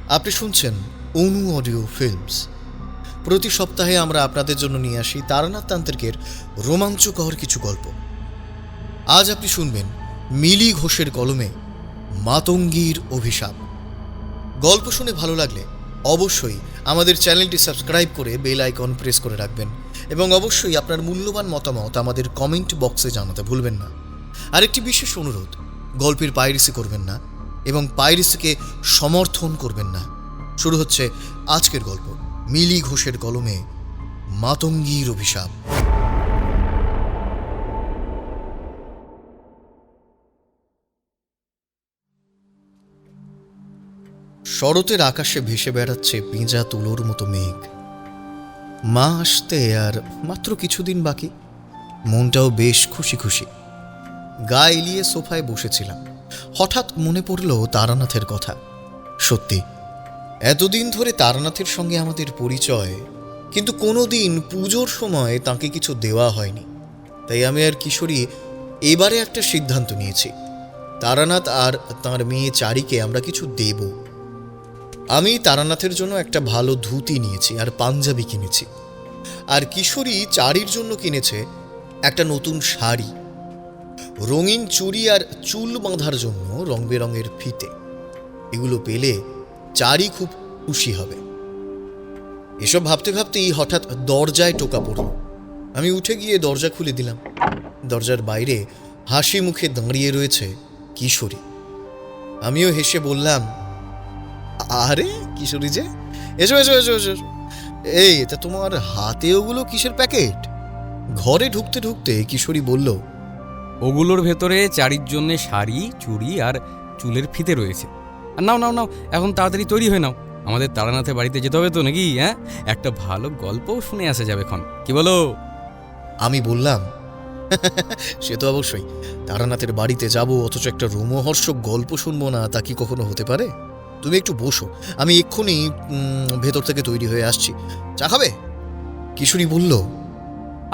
আপনি শুনছেন অনু audio films. প্রতি সপ্তাহে আমরা আপনাদের জন্য নিয়ে আসি তারানাথ তান্ত্রিকের রোমাঞ্চকর কিছু গল্প। আজ আপনি শুনবেন মিলি ঘোষের কলমে মাতঙ্গীর অভিশাপ। গল্প শুনে ভালো লাগলে অবশ্যই আমাদের চ্যানেলটি সাবস্ক্রাইব করে বেল আইকন প্রেস করে রাখবেন এবং অবশ্যই আপনার মূল্যবান মতামত আমাদের কমেন্ট বক্সে জানাতে ভুলবেন না। আরেকটি বিশেষ অনুরোধ, গল্পের পাইরেসি করবেন না এবং পাইরেসিকে সমর্থন করবেন না। শুরু হচ্ছে আজকের গল্প, মিলি ঘোষের কলমে মাতঙ্গীর অভিশাপ। শরতের আকাশে ভেসে বেড়াচ্ছে পেঁজা তুলোর মতো মেঘ। মা আসতে আর মাত্র কিছুদিন বাকি। মনটাও বেশ খুশি খুশি। গা এলিয়ে সোফায় বসেছিলাম। হঠাৎ মনে পড়ল তারানাথের কথা। সত্যি এতদিন ধরে তারানাথের সঙ্গে আমাদের পরিচয়, কিন্তু কোনোদিন পুজোর সময় তাকে কিছু দেওয়া হয়নি। তাই আমি আর কিশোরী এবারে একটা সিদ্ধান্ত নিয়েছি, তারানাথ আর তাঁর মেয়ে চারিকে আমরা কিছু দেব। আমি তারানাথের জন্য একটা ভালো ধুতি নিয়েছি আর পাঞ্জাবি কিনেছি, আর কিশোরী চারির জন্য কিনেছে একটা নতুন শাড়ি, রঙিন চুড়ি আর চুল বাঁধার জন্য রং বেরঙের ফিতে। এগুলো পেলে চারি খুব খুশি হবে। এসব ভাবতে ভাবতেই হঠাৎ দরজায় টোকা পড়ল। আমি উঠে গিয়ে দরজা খুলে দিলাম। দরজার বাইরে হাসি মুখে দাঁড়িয়ে রয়েছে কিশোরী। আমিও হেসে বললাম, আরে কিশোরী যে, এসো এসো এসো এসো। এই তা তোমার হাতে ওগুলো কিসের প্যাকেট? ঘরে ঢুকতে ঢুকতে কিশোরী বলল, ওগুলোর ভেতরে চারির জন্য শাড়ি, চুড়ি আর চুলের ফিতে রয়েছে। আর নাও নাও নাও, এখন তাড়াতাড়ি তৈরি হয়ে নাও, আমাদের তারানাথের বাড়িতে যেতে হবে তো নাকি? হ্যাঁ, একটা ভালো গল্পও শুনে আসা যাবে এখন, কি বলো? আমি বললাম, সে তো অবশ্যই, তারানাথের বাড়িতে যাব অথচ একটা রোমহর্ষক গল্প শুনবো না, তা কি কখনো হতে পারে? তুমি একটু বসো, আমি এক্ষুনি ভেতর থেকে তৈরি হয়ে আসছি। চা খাবে? কিশোরী বলল,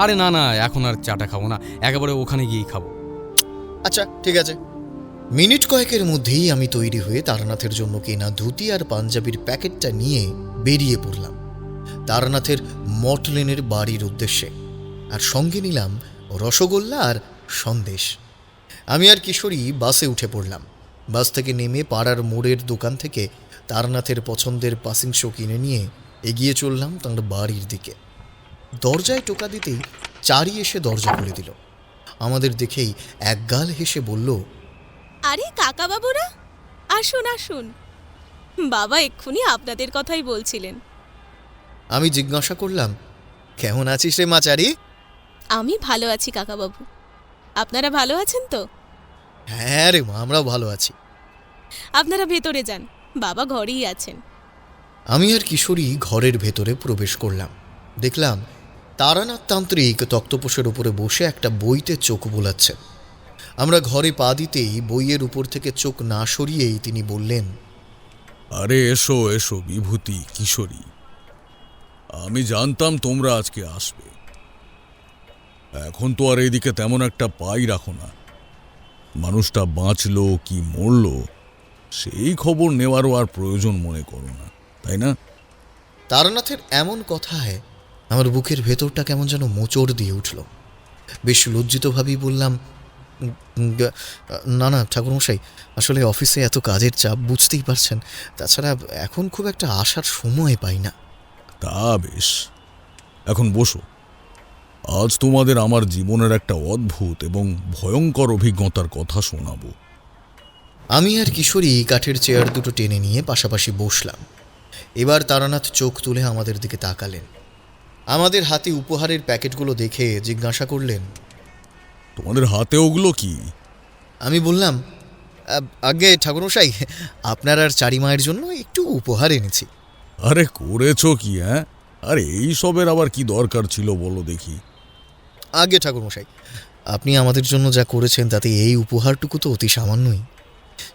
আরে না না, এখন আর চাটা খাবো না, একেবারে ওখানে গিয়েই খাবো। আচ্ছা ঠিক আছে। মিনিট কয়েকের মধ্যেই আমি তৈরি হয়ে তারানাথের জন্য কেনা ধুতি আর পাঞ্জাবির প্যাকেটটা নিয়ে বেরিয়ে পড়লাম তারানাথের মটলেনের বাড়ির উদ্দেশ্যে। আর সঙ্গে নিলাম রসগোল্লা আর সন্দেশ। আমি আর কিশোরী বাসে উঠে পড়লাম। বাস থেকে নেমে পাড়ার মোড়ের দোকান থেকে তারানাথের পছন্দের পাসিং শো কিনে নিয়ে এগিয়ে চললাম তাঁর বাড়ির দিকে। দরজায় টোকা দিতেই চারি এসে দরজা খুলে দিল। আমাদের দেখেই একগাল হেসে বলল, আরে কাকা বাবুরা, আসুন আসুন, বাবা এক্ষুনি আপনাদের কথাই বলছিলেন। আমি জিজ্ঞাসা করলাম, কেমন আছিস রে মা চারি? আমি ভালো আছি কাকাবাবু, আপনারা ভালো আছেন তো? হ্যাঁ রে মা, আমরাও ভালো আছি। আপনারা ভেতরে যান, বাবা ঘরেই আছেন। আমি আর কিশোরী ঘরের ভেতরে প্রবেশ করলাম। দেখলাম তারানাথ তান্ত্রিক তক্তপোষের উপরে বসে একটা বইতে চোখ বোলাচ্ছেন। আমরা ঘরে পা দিতেই বইয়ের উপর থেকে চোখ না সরিয়েই তিনি বললেন, আরে এসো এসো বিভূতি, কিশোরী, আমি জানতাম তোমরা আজকে আসবে। এখন তো আর এইদিকে তেমন একটা পাই রাখো না। মানুষটা বাঁচলো কি মরল সেই খবর নেওয়ারও আর প্রয়োজন মনে করো না, তাই না? তারানাথের এমন কথায় আমার বুকের ভেতরটা কেমন যেন মোচড় দিয়ে উঠল। বেশ লজ্জিতভাবেই বললাম, না না ঠাকুরমশাই, আসলে অফিসে এত কাজের চাপ, বুঝতেই পারছেন, তাছাড়া এখন খুব একটা আসার সময় পাই না। তা বেশ, এখন বসো। আজ তোমাদের আমার জীবনের একটা অদ্ভুত এবং ভয়ঙ্কর অভিজ্ঞতার কথা শোনাবো। আমি আর কিশোরী কাঠের চেয়ার দুটো টেনে নিয়ে পাশাপাশি বসলাম। এবার তারানাথ চোখ তুলে আমাদের দিকে তাকালেন। আমাদের হাতে উপহারের প্যাকেটগুলো দেখে জিজ্ঞাসা করলেন, তোমাদের হাতে ওগুলো কি? আমি বললাম, আগে ঠাকুরমশাই, আপনার আর চারি মায়ের জন্য একটু উপহার এনেছি। আরে করেছো কি? হ্যাঁ, আরে এই সবের আবার কি দরকার ছিল বলো দেখি? আগে ঠাকুরমশাই, আপনি আমাদের জন্য যা করেছেন তাতে এই উপহারটুকু তো অতি সামান্যই।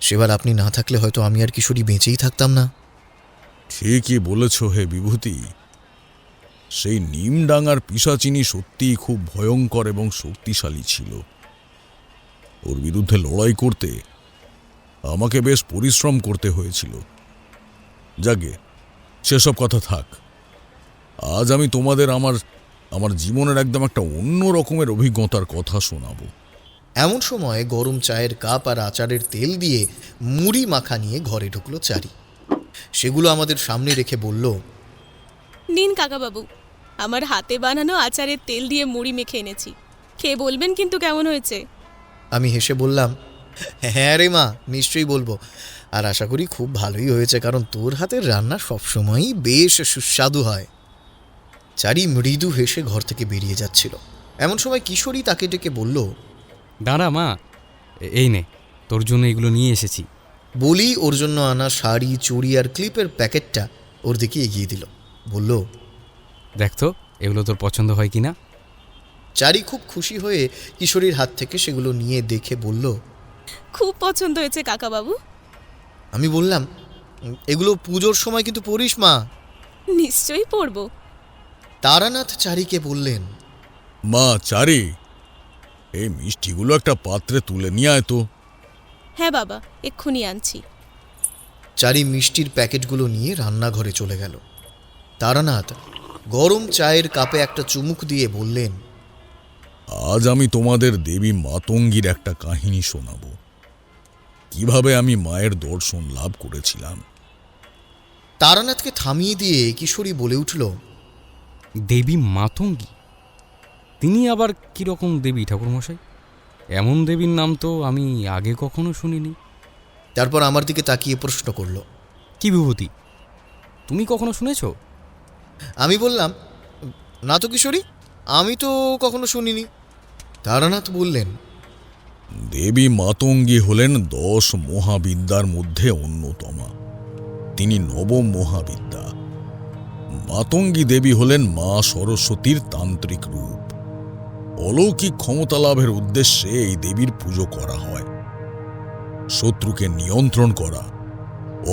সেবার আপনি না থাকলে হয়তো আমি আর কিশোরী বেঁচেই থাকতাম না। ঠিকই বলেছ হে বিভূতি, সেই নিমডাঙ্গার পিশাচিনী সত্যিই খুব ভয়ঙ্কর এবং শক্তিশালী ছিল। ওর বিরুদ্ধে লড়াই করতে আমাকে বেশ পরিশ্রম করতে হয়েছিল। যাগে, সেসব কথা থাক। আজ আমি তোমাদের আমার আমার জীবনের একদম একটা অন্য রকমের অভিজ্ঞতার কথা শোনাবো। এমন সময় গরম চায়ের কাপ আর আচারের তেল দিয়ে মুড়ি মাখা নিয়ে ঘরে ঢুকলো চারি। সেগুলো আমাদের সামনে রেখে বলল, নিন কাকাবাবু, আমার হাতে বানানো আচারের তেল দিয়ে মুড়ি মেখে এনেছি, খেয়ে বলবেন কিন্তু কেমন হয়েছে। আমি হেসে বললাম, হ্যাঁ রে মা, নিশ্চয়ই বলবো, আর আশা করি খুব ভালোই হয়েছে, কারণ তোর হাতের রান্না সবসময়ই বেশ সুস্বাদু হয়। চারি মৃদু হেসে ঘর থেকে বেরিয়ে যাচ্ছিল। এমন সময় কিশোরী তাকে ডেকে বলল, দাঁড়া মা, এই নে, তোর জন্য এগুলো নিয়ে এসেছি। বলি ওর জন্য আনা শাড়ি, চুড়ি আর ক্লিপের প্যাকেটটা ওর দিকে এগিয়ে দিল। বলল, দেখ তো এগুলো তোর পছন্দ হয় কি না। চারি খুব খুশি হয়ে কিশোরীর হাত থেকে সেগুলো নিয়ে দেখে বলল, খুব পছন্দ হয়েছে কাকাবাবু। আমি বললাম, এগুলো পুজোর সময় কিন্তু পড়িস মা। নিশ্চয়ই পরব। তারানাথ চারিকে বললেন, মা চারি, এই মিষ্টিগুলো একটা পাত্রে তুলে নিয়ে আয় তো। হ্যাঁ বাবা, এক্ষুনি আনছি। চারি মিষ্টির প্যাকেটগুলো নিয়ে রান্নাঘরে চলে গেল। তারানাথ গরম চায়ের কাপে একটা চুমুক দিয়ে বললেন, আজ আমি তোমাদের দেবী মাতঙ্গীর একটা কাহিনী শোনাবো, কিভাবে আমি মায়ের দর্শন লাভ করেছিলাম। তারানাথকে থামিয়ে দিয়ে কিশোরী বলে উঠল, দেবী মাতঙ্গী? তিনি আবার কীরকম দেবী ঠাকুরমশাই? এমন দেবীর নাম তো আমি আগে কখনো শুনিনি। তারপর আমার দিকে তাকিয়ে প্রশ্ন করল, কি বিভূতি, তুমি কখনো শুনেছ? আমি বললাম, না তো কিশোরী, আমি তো কখনো শুনিনি। তারানাথ বললেন, দেবী মাতঙ্গী হলেন 10 মহাবিদ্যার মধ্যে অন্যতমা। তিনি নবম মহাবিদ্যা। মাতঙ্গী দেবী হলেন মা সরস্বতীর তান্ত্রিক রূপ। অলৌকিক ক্ষমতা লাভের উদ্দেশ্যে এই দেবীর পুজো করা হয়। শত্রুকে নিয়ন্ত্রণ করা,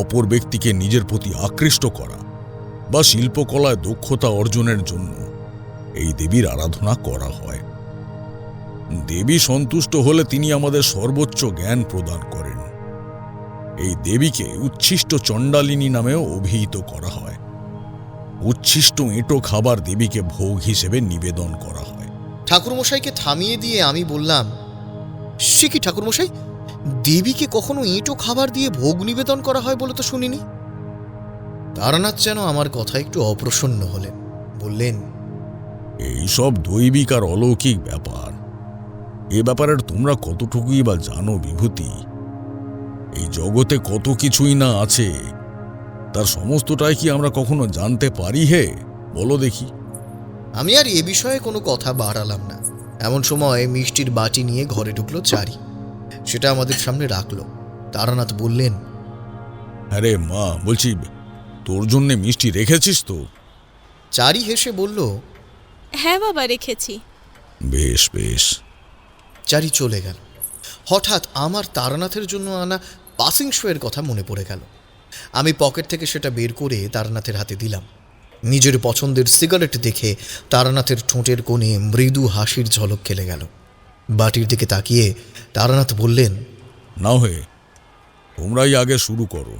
অপর ব্যক্তিকে নিজের প্রতি আকৃষ্ট করা বা শিল্পকলায় দক্ষতা অর্জনের জন্য এই দেবীর আরাধনা করা হয়। দেবী সন্তুষ্ট হলে তিনি আমাদের সর্বোচ্চ জ্ঞান প্রদান করেন। এই দেবীকে উচ্ছিষ্ট চণ্ডালিনী নামেও অভিহিত করা হয়। উচ্ছিষ্ট এঁটো খাবার দেবীকে ভোগ হিসেবে নিবেদন করা হয়। ঠাকুরমশাইকে থামিয়ে দিয়ে আমি বললাম, সে কি ঠাকুরমশাই, দেবীকে কখনো এঁটো খাবার দিয়ে ভোগ নিবেদন করা হয় বলে তো শুনিনি। তারানাথ যেন আমার কথা একটু অপ্রসন্ন হলেন, বললেন, এইসব দৈবিক আর অলৌকিক ব্যাপার, এ ব্যাপারের তোমরা কতটুকুই বা জানো বিভূতি? এই জগতে কত কিছুই না আছে, তার সমস্তটাই কি আমরা কখনো জানতে পারি হে? বলো দেখি। আমি আর এ বিষয়ে কোনো কথা বাড়ালাম না। এমন সময় মিষ্টির বাটি নিয়ে ঘরে ঢুকলো চারি। সেটা আমাদের সামনে রাখলো। তারানাথ বললেন, আরে মা, বলছি তোর জন্যে মিষ্টি রেখেছিস তো? চারি হেসে বলল, হ্যাঁ বাবা, রেখেছি। বেশ বেশ। চারি চলে গেল। হঠাৎ আমার তারানাথের জন্য আনা পাসিং শোয়ের কথা মনে পড়ে গেল। আমি পকেট থেকে সেটা বের করে তারানাথের হাতে দিলাম। নিজের পছন্দের সিগারেট দেখে তারানাথের ঠোঁটের কোণে মৃদু হাসির ঝলক খেলে গেল। বাটির দিকে তাকিয়ে তারানাথ বললেন, না হয়ে তোমরাই আগে শুরু করো।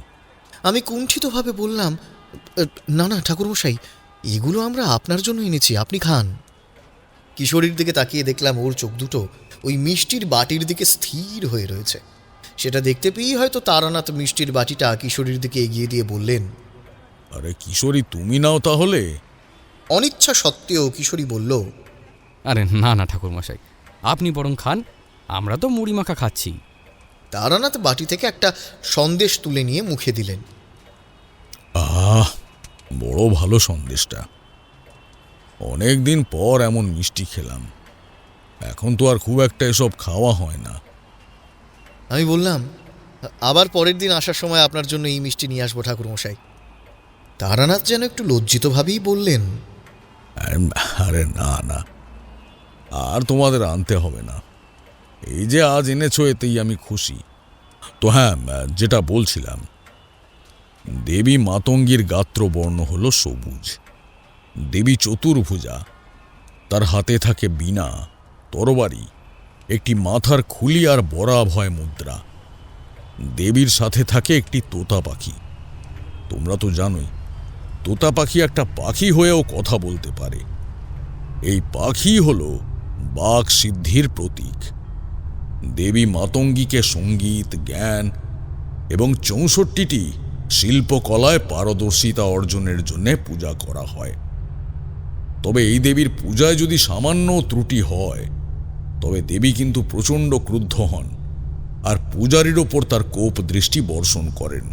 আমি কুণ্ঠিতভাবে বললাম, না না ঠাকুরমশাই, এগুলো আমরা আপনার জন্য এনেছি, আপনি খান। কিশোরীর দিকে তাকিয়ে দেখলাম ওর চোখ দুটো ওই মিষ্টির বাটির দিকে স্থির হয়ে রয়েছে। সেটা দেখতে পেয়েই হয়তো তারানাথ মিষ্টির বাটিটা কিশোরীর দিকে এগিয়ে দিয়ে বললেন, আরে কিশোরী, তুমি নাও তাহলে। অনিচ্ছা সত্ত্বেও কিশোরী বলল, আরে না না ঠাকুরমশাই, আপনি বরং খান, আমরা তো মুড়ি মাখা খাচ্ছি। তারানাথ বাটি থেকে একটা সন্দেশ তুলে নিয়ে মুখে দিলেন। আহ, বড় ভালো সন্দেশটা। অনেকদিন পর এমন মিষ্টি খেলাম। এখন তো আর খুব একটা এসব খাওয়া হয় না। আমি বললাম, আবার পরের দিন আসার সময় আপনার জন্য এই মিষ্টি নিয়ে আসবো ঠাকুরমশাই। তারানাথ যেন একটু লজ্জিতভাবেই বললেন, আরে না না, আর তোমাদের আনতে হবে না। এই যে আজ এনেছো এতেই আমি খুশি। তো হ্যাঁ, যেটা বলছিলাম, দেবী মাতঙ্গীর গাত্রবর্ণ হল সবুজ। দেবী চতুর্ভুজা। তার হাতে থাকে বীণা, তরবারি, একটি মাথার খুলি আর বরাভয় মুদ্রা। দেবীর সাথে থাকে একটি তোতা পাখি। তোমরা তো জানোই তোতা পাখি একটা পাখি হয়েও কথা বলতে পারে। এই পাখি হলো বাক সিদ্ধির প্রতীক। দেবী মাতঙ্গীকে সঙ্গীত, জ্ঞান এবং ৬৪টি শিল্পকলায় পারদর্শিতা অর্জনের জন্য পূজা করা হয়। তবে এই দেবীর পূজায় যদি সামান্য ত্রুটি হয় তবে দেবী কিন্তু প্রচণ্ড ক্রুদ্ধ হন আর পূজারীর ওপর তার কোপ দৃষ্টি বর্ষণ করেন।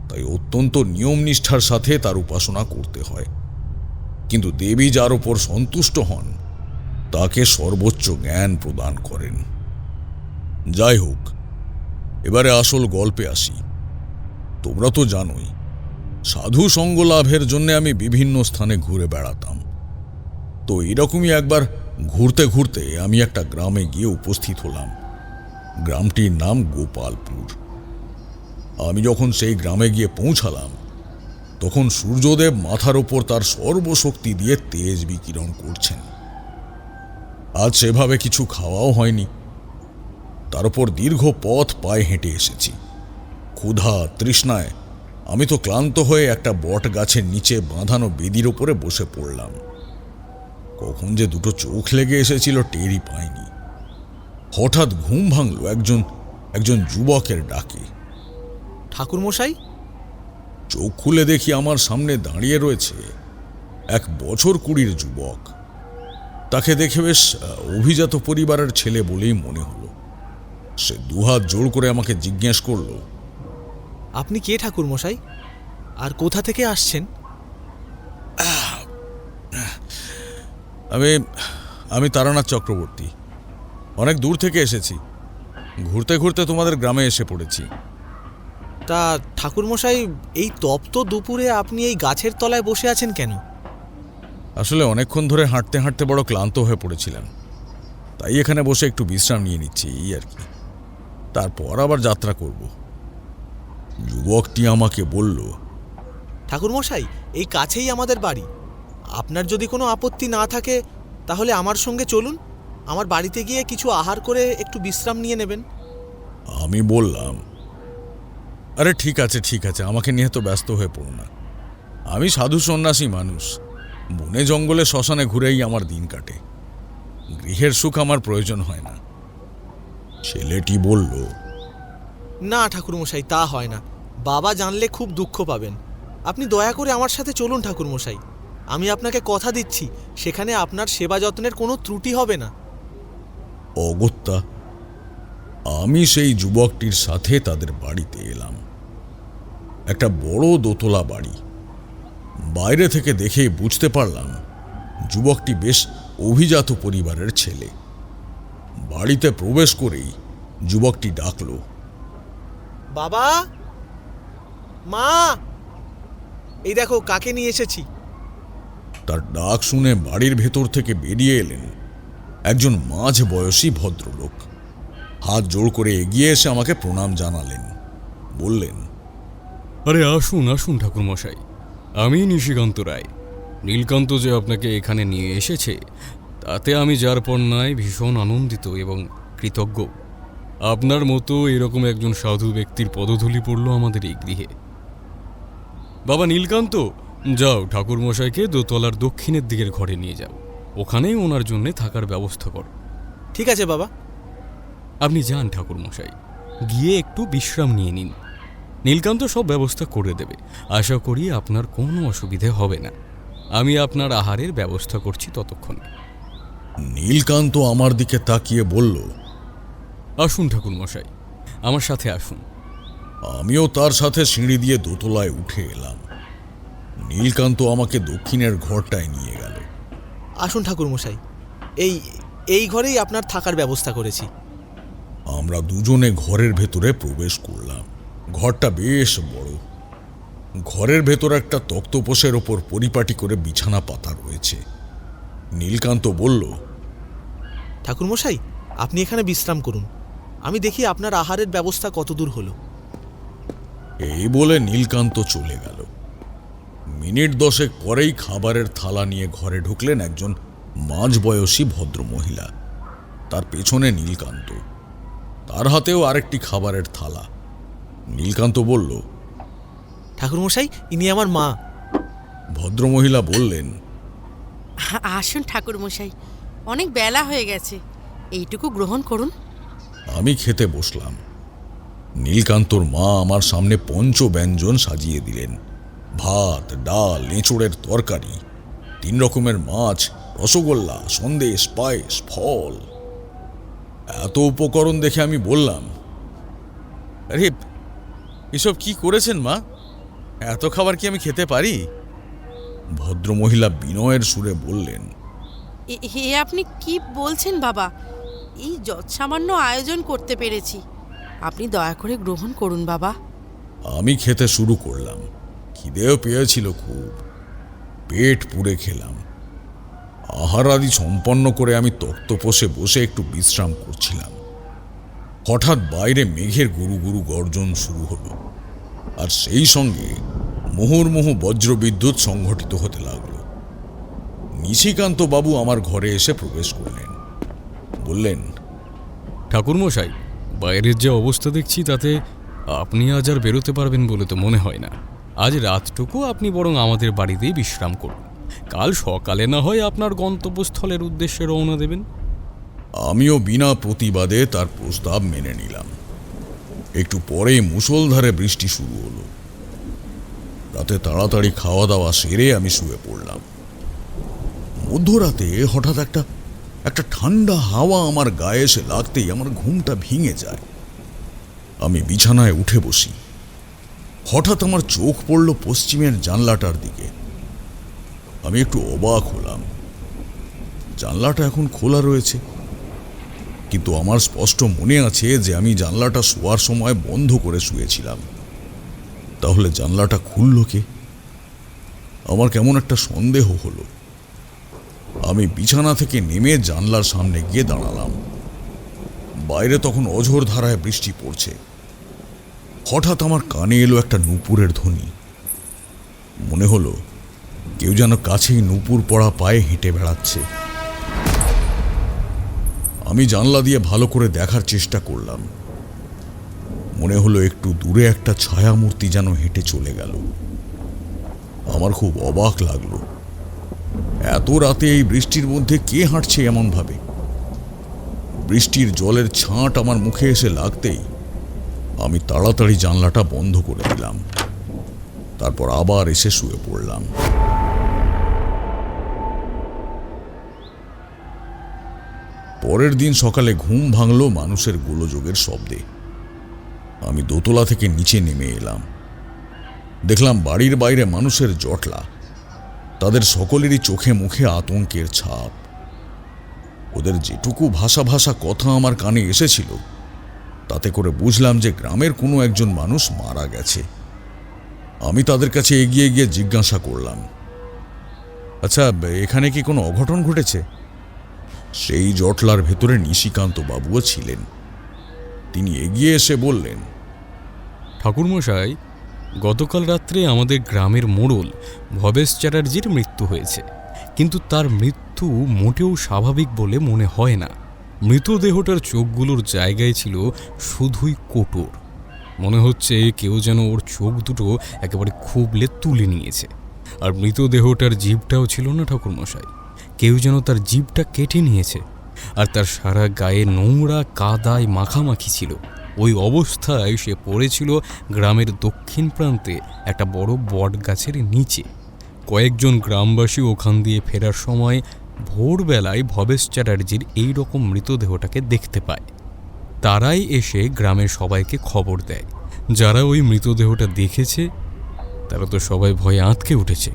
তাই অত্যন্ত নিয়ম নিষ্ঠার সাথে তার উপাসনা করতে হয়। কিন্তু দেবী যার ওপর সন্তুষ্ট হন তাকে সর্বোচ্চ জ্ঞান প্রদান করেন। যাই হোক, এবারে আসল গল্পে আসি। তোমরা তো জানোই সাধু সঙ্গ লাভের জন্য আমি বিভিন্ন স্থানে ঘুরে বেড়াতাম। তো এরকমই একবার ঘুরতে ঘুরতে আমি একটা গ্রামে গিয়ে উপস্থিত হলাম। গ্রামটির নাম গোপালপুর। আমি যখন সেই গ্রামে গিয়ে পৌঁছালাম তখন সূর্যদেব মাথার ওপর তার সর্বশক্তি দিয়ে তেজ বিকিরণ করছেন। আজ সেভাবে কিছু খাওয়াও হয়নি। তার উপর দীর্ঘ পথ পায়ে হেঁটে এসেছি। ক্ষুধা তৃষ্ণায় আমি তো ক্লান্ত হয়ে একটা বট গাছের নিচে বাঁধানো বেদির ওপরে বসে পড়লাম। কখন যে দুটো চোখ লেগে এসেছিল টেরই পাইনি। হঠাৎ ঘুম ভাঙল একজন যুবকের ডাকে। ঠাকুরমশাই? চোখ খুলে দেখি আমার সামনে দাঁড়িয়ে রয়েছে এক বছর 20-র যুবক। তাকে দেখে বেশ অভিজাত পরিবারের ছেলে বলেই মনে হলো। সে দুহাত জোড় করে আমাকে জিজ্ঞেস করল, আপনি কে ঠাকুরমশাই? আর কোথা থেকে আসছেন? আমি তারানাথ চক্রবর্তী। অনেক দূর থেকে এসেছি। ঘুরতে ঘুরতে তোমাদের গ্রামে এসে পড়েছি। তা ঠাকুরমশাই, এই তপ্ত দুপুরে আপনি এই গাছের তলায় বসে আছেন কেন? আসলে অনেকক্ষণ ধরে হাঁটতে হাঁটতে বড় ক্লান্ত হয়ে পড়েছিলাম, তাই এখানে বসে একটু বিশ্রাম নিয়ে নিচ্ছি এই আর কি। তারপর আবার যাত্রা করব। যুবকটি আমাকে বলল, ঠাকুরমশাই, এই কাছেই আমাদের বাড়ি। আপনার যদি কোনো আপত্তি না থাকে তাহলে আমার সঙ্গে চলুন। আমার বাড়িতে গিয়ে কিছু আহার করে একটু বিশ্রাম নিয়ে নেবেন। আমি বললাম, আরে ঠিক আছে, আমাকে নিয়ে তো ব্যস্ত হয়ে পড়ো না। আমি সাধু সন্ন্যাসী মানুষ। বনে জঙ্গলে শ্মশানে ঘুরেই আমার দিন কাটে। গৃহের সুখ আমার প্রয়োজন হয় না। ছেলেটি বলল, না ঠাকুরমশাই, তা হয় না। বাবা জানলে খুব দুঃখ পাবেন। আপনি দয়া করে আমার সাথে চলুন ঠাকুরমশাই। আমি আপনাকে কথা দিচ্ছি, সেখানে আপনার সেবা যত্নের কোনো ত্রুটি হবে না। অগত্যা আমি সেই যুবকটির সাথে তাদের বাড়িতে এলাম। একটা বড় দোতলা বাড়ি। বাইরে থেকে দেখে বুঝতে পারলাম যুবকটি বেশ অভিজাত পরিবারের ছেলে। বাড়িতে প্রবেশ করেই যুবকটি ডাকল, বাবা, মা, এই দেখো কাকে নিয়ে এসেছি। তার ডাক শুনে বাড়ির ভেতর থেকে বেরিয়ে এলেন একজন মাঝ বয়সী ভদ্রলোক। হাত জোড় করে এগিয়ে এসে আমাকে প্রণাম জানালেন। বললেন, আরে আসুন আসুন ঠাকুরমশাই, আমি নিশিকান্ত রায়। নীলকান্ত যে আপনাকে এখানে নিয়ে এসেছে তাতে আমি যার পর নয় ভীষণ আনন্দিত এবং কৃতজ্ঞ। আপনার মতো এরকম একজন সাধু ব্যক্তির পদধূলি পড়ল আমাদের এই গৃহে। বাবা নীলকান্ত, যাও ঠাকুরমশাইকে দোতলার দক্ষিণের দিকের ঘরে নিয়ে যাও। ওখানেই ওনার জন্যে থাকার ব্যবস্থা করো। ঠিক আছে বাবা। আপনি যান ঠাকুরমশাই, গিয়ে একটু বিশ্রাম নিয়ে নিন। নীলকান্ত সব ব্যবস্থা করে দেবে। আশা করি আপনার কোনো অসুবিধে হবে না। আমি আপনার আহারের ব্যবস্থা করছি ততক্ষণে। নীলকান্ত আমার দিকে তাকিয়ে বলল, আসুন ঠাকুরমশাই, আমার সাথে আসুন। আমিও তার সাথে সিঁড়ি দিয়ে দোতলায় উঠে এলাম। নীলকান্ত আমাকে দক্ষিণের ঘরটায় নিয়ে গেল। আসুন ঠাকুরমশাই, এই ঘরেই আপনার থাকার ব্যবস্থা করেছি। আমরা দুজনে ঘরের ভেতরে প্রবেশ করলাম। ঘরটা বেশ বড়। ঘরের ভেতর একটা তক্তপোষের ওপর পরিপাটি করে বিছানা পাতা রয়েছে। নীলকান্ত বলল, ঠাকুরমশাই, আপনি এখানে বিশ্রাম করুন। আমি দেখি আপনার আহারের ব্যবস্থা কতদূর হলো। এই বলে নীলকান্ত চলে গেল। মিনিট 10 পরেই খাবারের থালা নিয়ে ঘরে ঢুকলেন একজন মাঝবয়সী ভদ্রমহিলা। তার পেছনে নীলকান্ত, তার হাতেও আরেকটি খাবারের থালা। নীলকান্ত বলল, ঠাকুরমশাই, ইনি আমার মা। ভদ্রমহিলা বললেন, আসুন ঠাকুরমশাই, অনেক বেলা হয়ে গেছে, এইটুকু গ্রহণ করুন। আমি খেতে বসলাম। নীলকান্তর মা আমার সামনে পঞ্চব্যঞ্জন সাজিয়ে দিলেন। ভাত, ডাল, এঁচোড়ের তরকারি, 3 রকমের মাছ, রসগোল্লা, সন্দেশ, পায়েস, ফল। এত উপকরণ দেখে আমি বললাম, আরে এসব কি করেছেন মা? এত খাবার কি আমি খেতে পারি? ভদ্রমহিলা বিনয়ের সুরে বললেন, হে আপনি কি বলছেন বাবা? এই যৎসামান্য আয়োজন করতে পেরেছি, আপনি দয়া করে গ্রহণ করুন বাবা। আমি খেতে শুরু করলাম। খিদেও পেয়েছিল খুব। পেট পুড়ে খেলাম। আহার আদি সম্পন্ন করে আমি তক্তপোষে বসে একটু বিশ্রাম করছিলাম। হঠাৎ বাইরে মেঘের গুরু গুরু গর্জন শুরু হলো, আর সেই সঙ্গে মুহুর্মুহু বজ্রবিদ্যুৎ সংঘটিত হতে লাগল। নিশিকান্ত বাবু আমার ঘরে এসে প্রবেশ করলেন। বললেন, ঠাকুরমশাই, বাইরের যে অবস্থা দেখছি তাতে আপনি আজ আর বেরোতে পারবেন বলে তো মনে হয় না। আজ রাতটুকু আপনি বরং আমাদের বাড়িতেই বিশ্রাম করুন। কাল সকালে না হয় আপনার গন্তব্যস্থলের উদ্দেশ্যে রওনা দেবেন। আমিও বিনা প্রতিবাদে তার প্রস্তাব মেনে নিলাম। একটু পরে মুষলধারে বৃষ্টি শুরু হলো। রাতে তাড়াতাড়ি খাওয়া দাওয়া সেরে আমি শুয়ে পড়লাম। মধ্যরাতে হঠাৎ একটা ঠান্ডা হাওয়া আমার গায়ে এসে লাগতেই আমার ঘুমটা ভেঙে যায়। আমি বিছানায় উঠে বসি। হঠাৎ আমার চোখ পড়ল পশ্চিমের জানলাটার দিকে। আমি একটু অবাক হলাম। জানলাটা এখন খোলা রয়েছে, কিন্তু আমার স্পষ্ট মনে আছে যে আমি জানলাটা শোয়ার সময় বন্ধ করে শুয়েছিলাম। তাহলে জানলাটা খুলল কে? আমার কেমন একটা সন্দেহ হলো। আমি বিছানা থেকে নেমে জানলার সামনে গিয়ে দাঁড়ালাম। বাইরে তখন অঝোর ধারায় বৃষ্টি পড়ছে। হঠাৎ আমার কানে এলো একটা নূপুরের ধ্বনি। মনে হলো কেউ যেন কাছেই নূপুর পরা পায়ে হেঁটে বেড়াচ্ছে। আমি জানলা দিয়ে ভালো করে দেখার চেষ্টা করলাম। মনে হলো একটু দূরে একটা ছায়ামূর্তি যেন হেঁটে চলে গেল। আমার খুব অবাক লাগলো। এত রাতে এই বৃষ্টির মধ্যে কে হাঁটছে এমন ভাবে? বৃষ্টির জলের ছাঁট আমার মুখে এসে লাগতেই আমি তাড়াতাড়ি জানলাটা বন্ধ করে দিলাম। তারপর আবার এসে শুয়ে পড়লাম। পরের দিন সকালে ঘুম ভাঙল মানুষের গোলযোগের শব্দে। আমি দোতলা থেকে নিচে নেমে এলাম। দেখলাম বাড়ির বাইরে মানুষের জটলা। তাদের সকলেরই চোখে মুখে আতঙ্কের ছাপ। ওদের যেটুকু ভাষা ভাষা কথা আমার কানে এসেছিল, তাতে করে বুঝলাম যে গ্রামের কোনো একজন মানুষ মারা গেছে। আমি তাদের কাছে এগিয়ে গিয়ে জিজ্ঞাসা করলাম, আচ্ছা, এখানে কি কোনো অঘটন ঘটেছে? সেই জটলার ভেতরে নিশিকান্ত বাবুও ছিলেন। তিনি এগিয়ে এসে বললেন, ঠাকুরমশাই, গতকাল রাত্রে আমাদের গ্রামের মোড়ল ভবেশ চ্যাটার্জির মৃত্যু হয়েছে, কিন্তু তার মৃত্যু মোটেও স্বাভাবিক বলে মনে হয় না। মৃতদেহটার চোখগুলোর জায়গায় ছিল শুধুই কোটর। মনে হচ্ছে কেউ যেন ওর চোখ দুটো একেবারে খুবলে তুলে নিয়েছে। আর মৃতদেহটার জিভটাও ছিল না ঠাকুরমশাই, কেউ যেন তার জিভটা কেটে নিয়েছে। আর তার সারা গায়ে নোংরা কাদায় মাখামাখি ছিল। ওই অবস্থায় সে পড়েছিল গ্রামের দক্ষিণ প্রান্তে একটা বড় বট গাছের নিচে। কয়েকজন গ্রামবাসী ওখান দিয়ে ফেরার সময় ভোরবেলায় ভবেশ চ্যাটার্জির এই রকম মৃতদেহটাকে দেখতে পায়। তারাই এসে গ্রামের সবাইকে খবর দেয়। যারা ওই মৃতদেহটা দেখেছে তারা তো সবাই ভয়ে আঁতকে উঠেছে।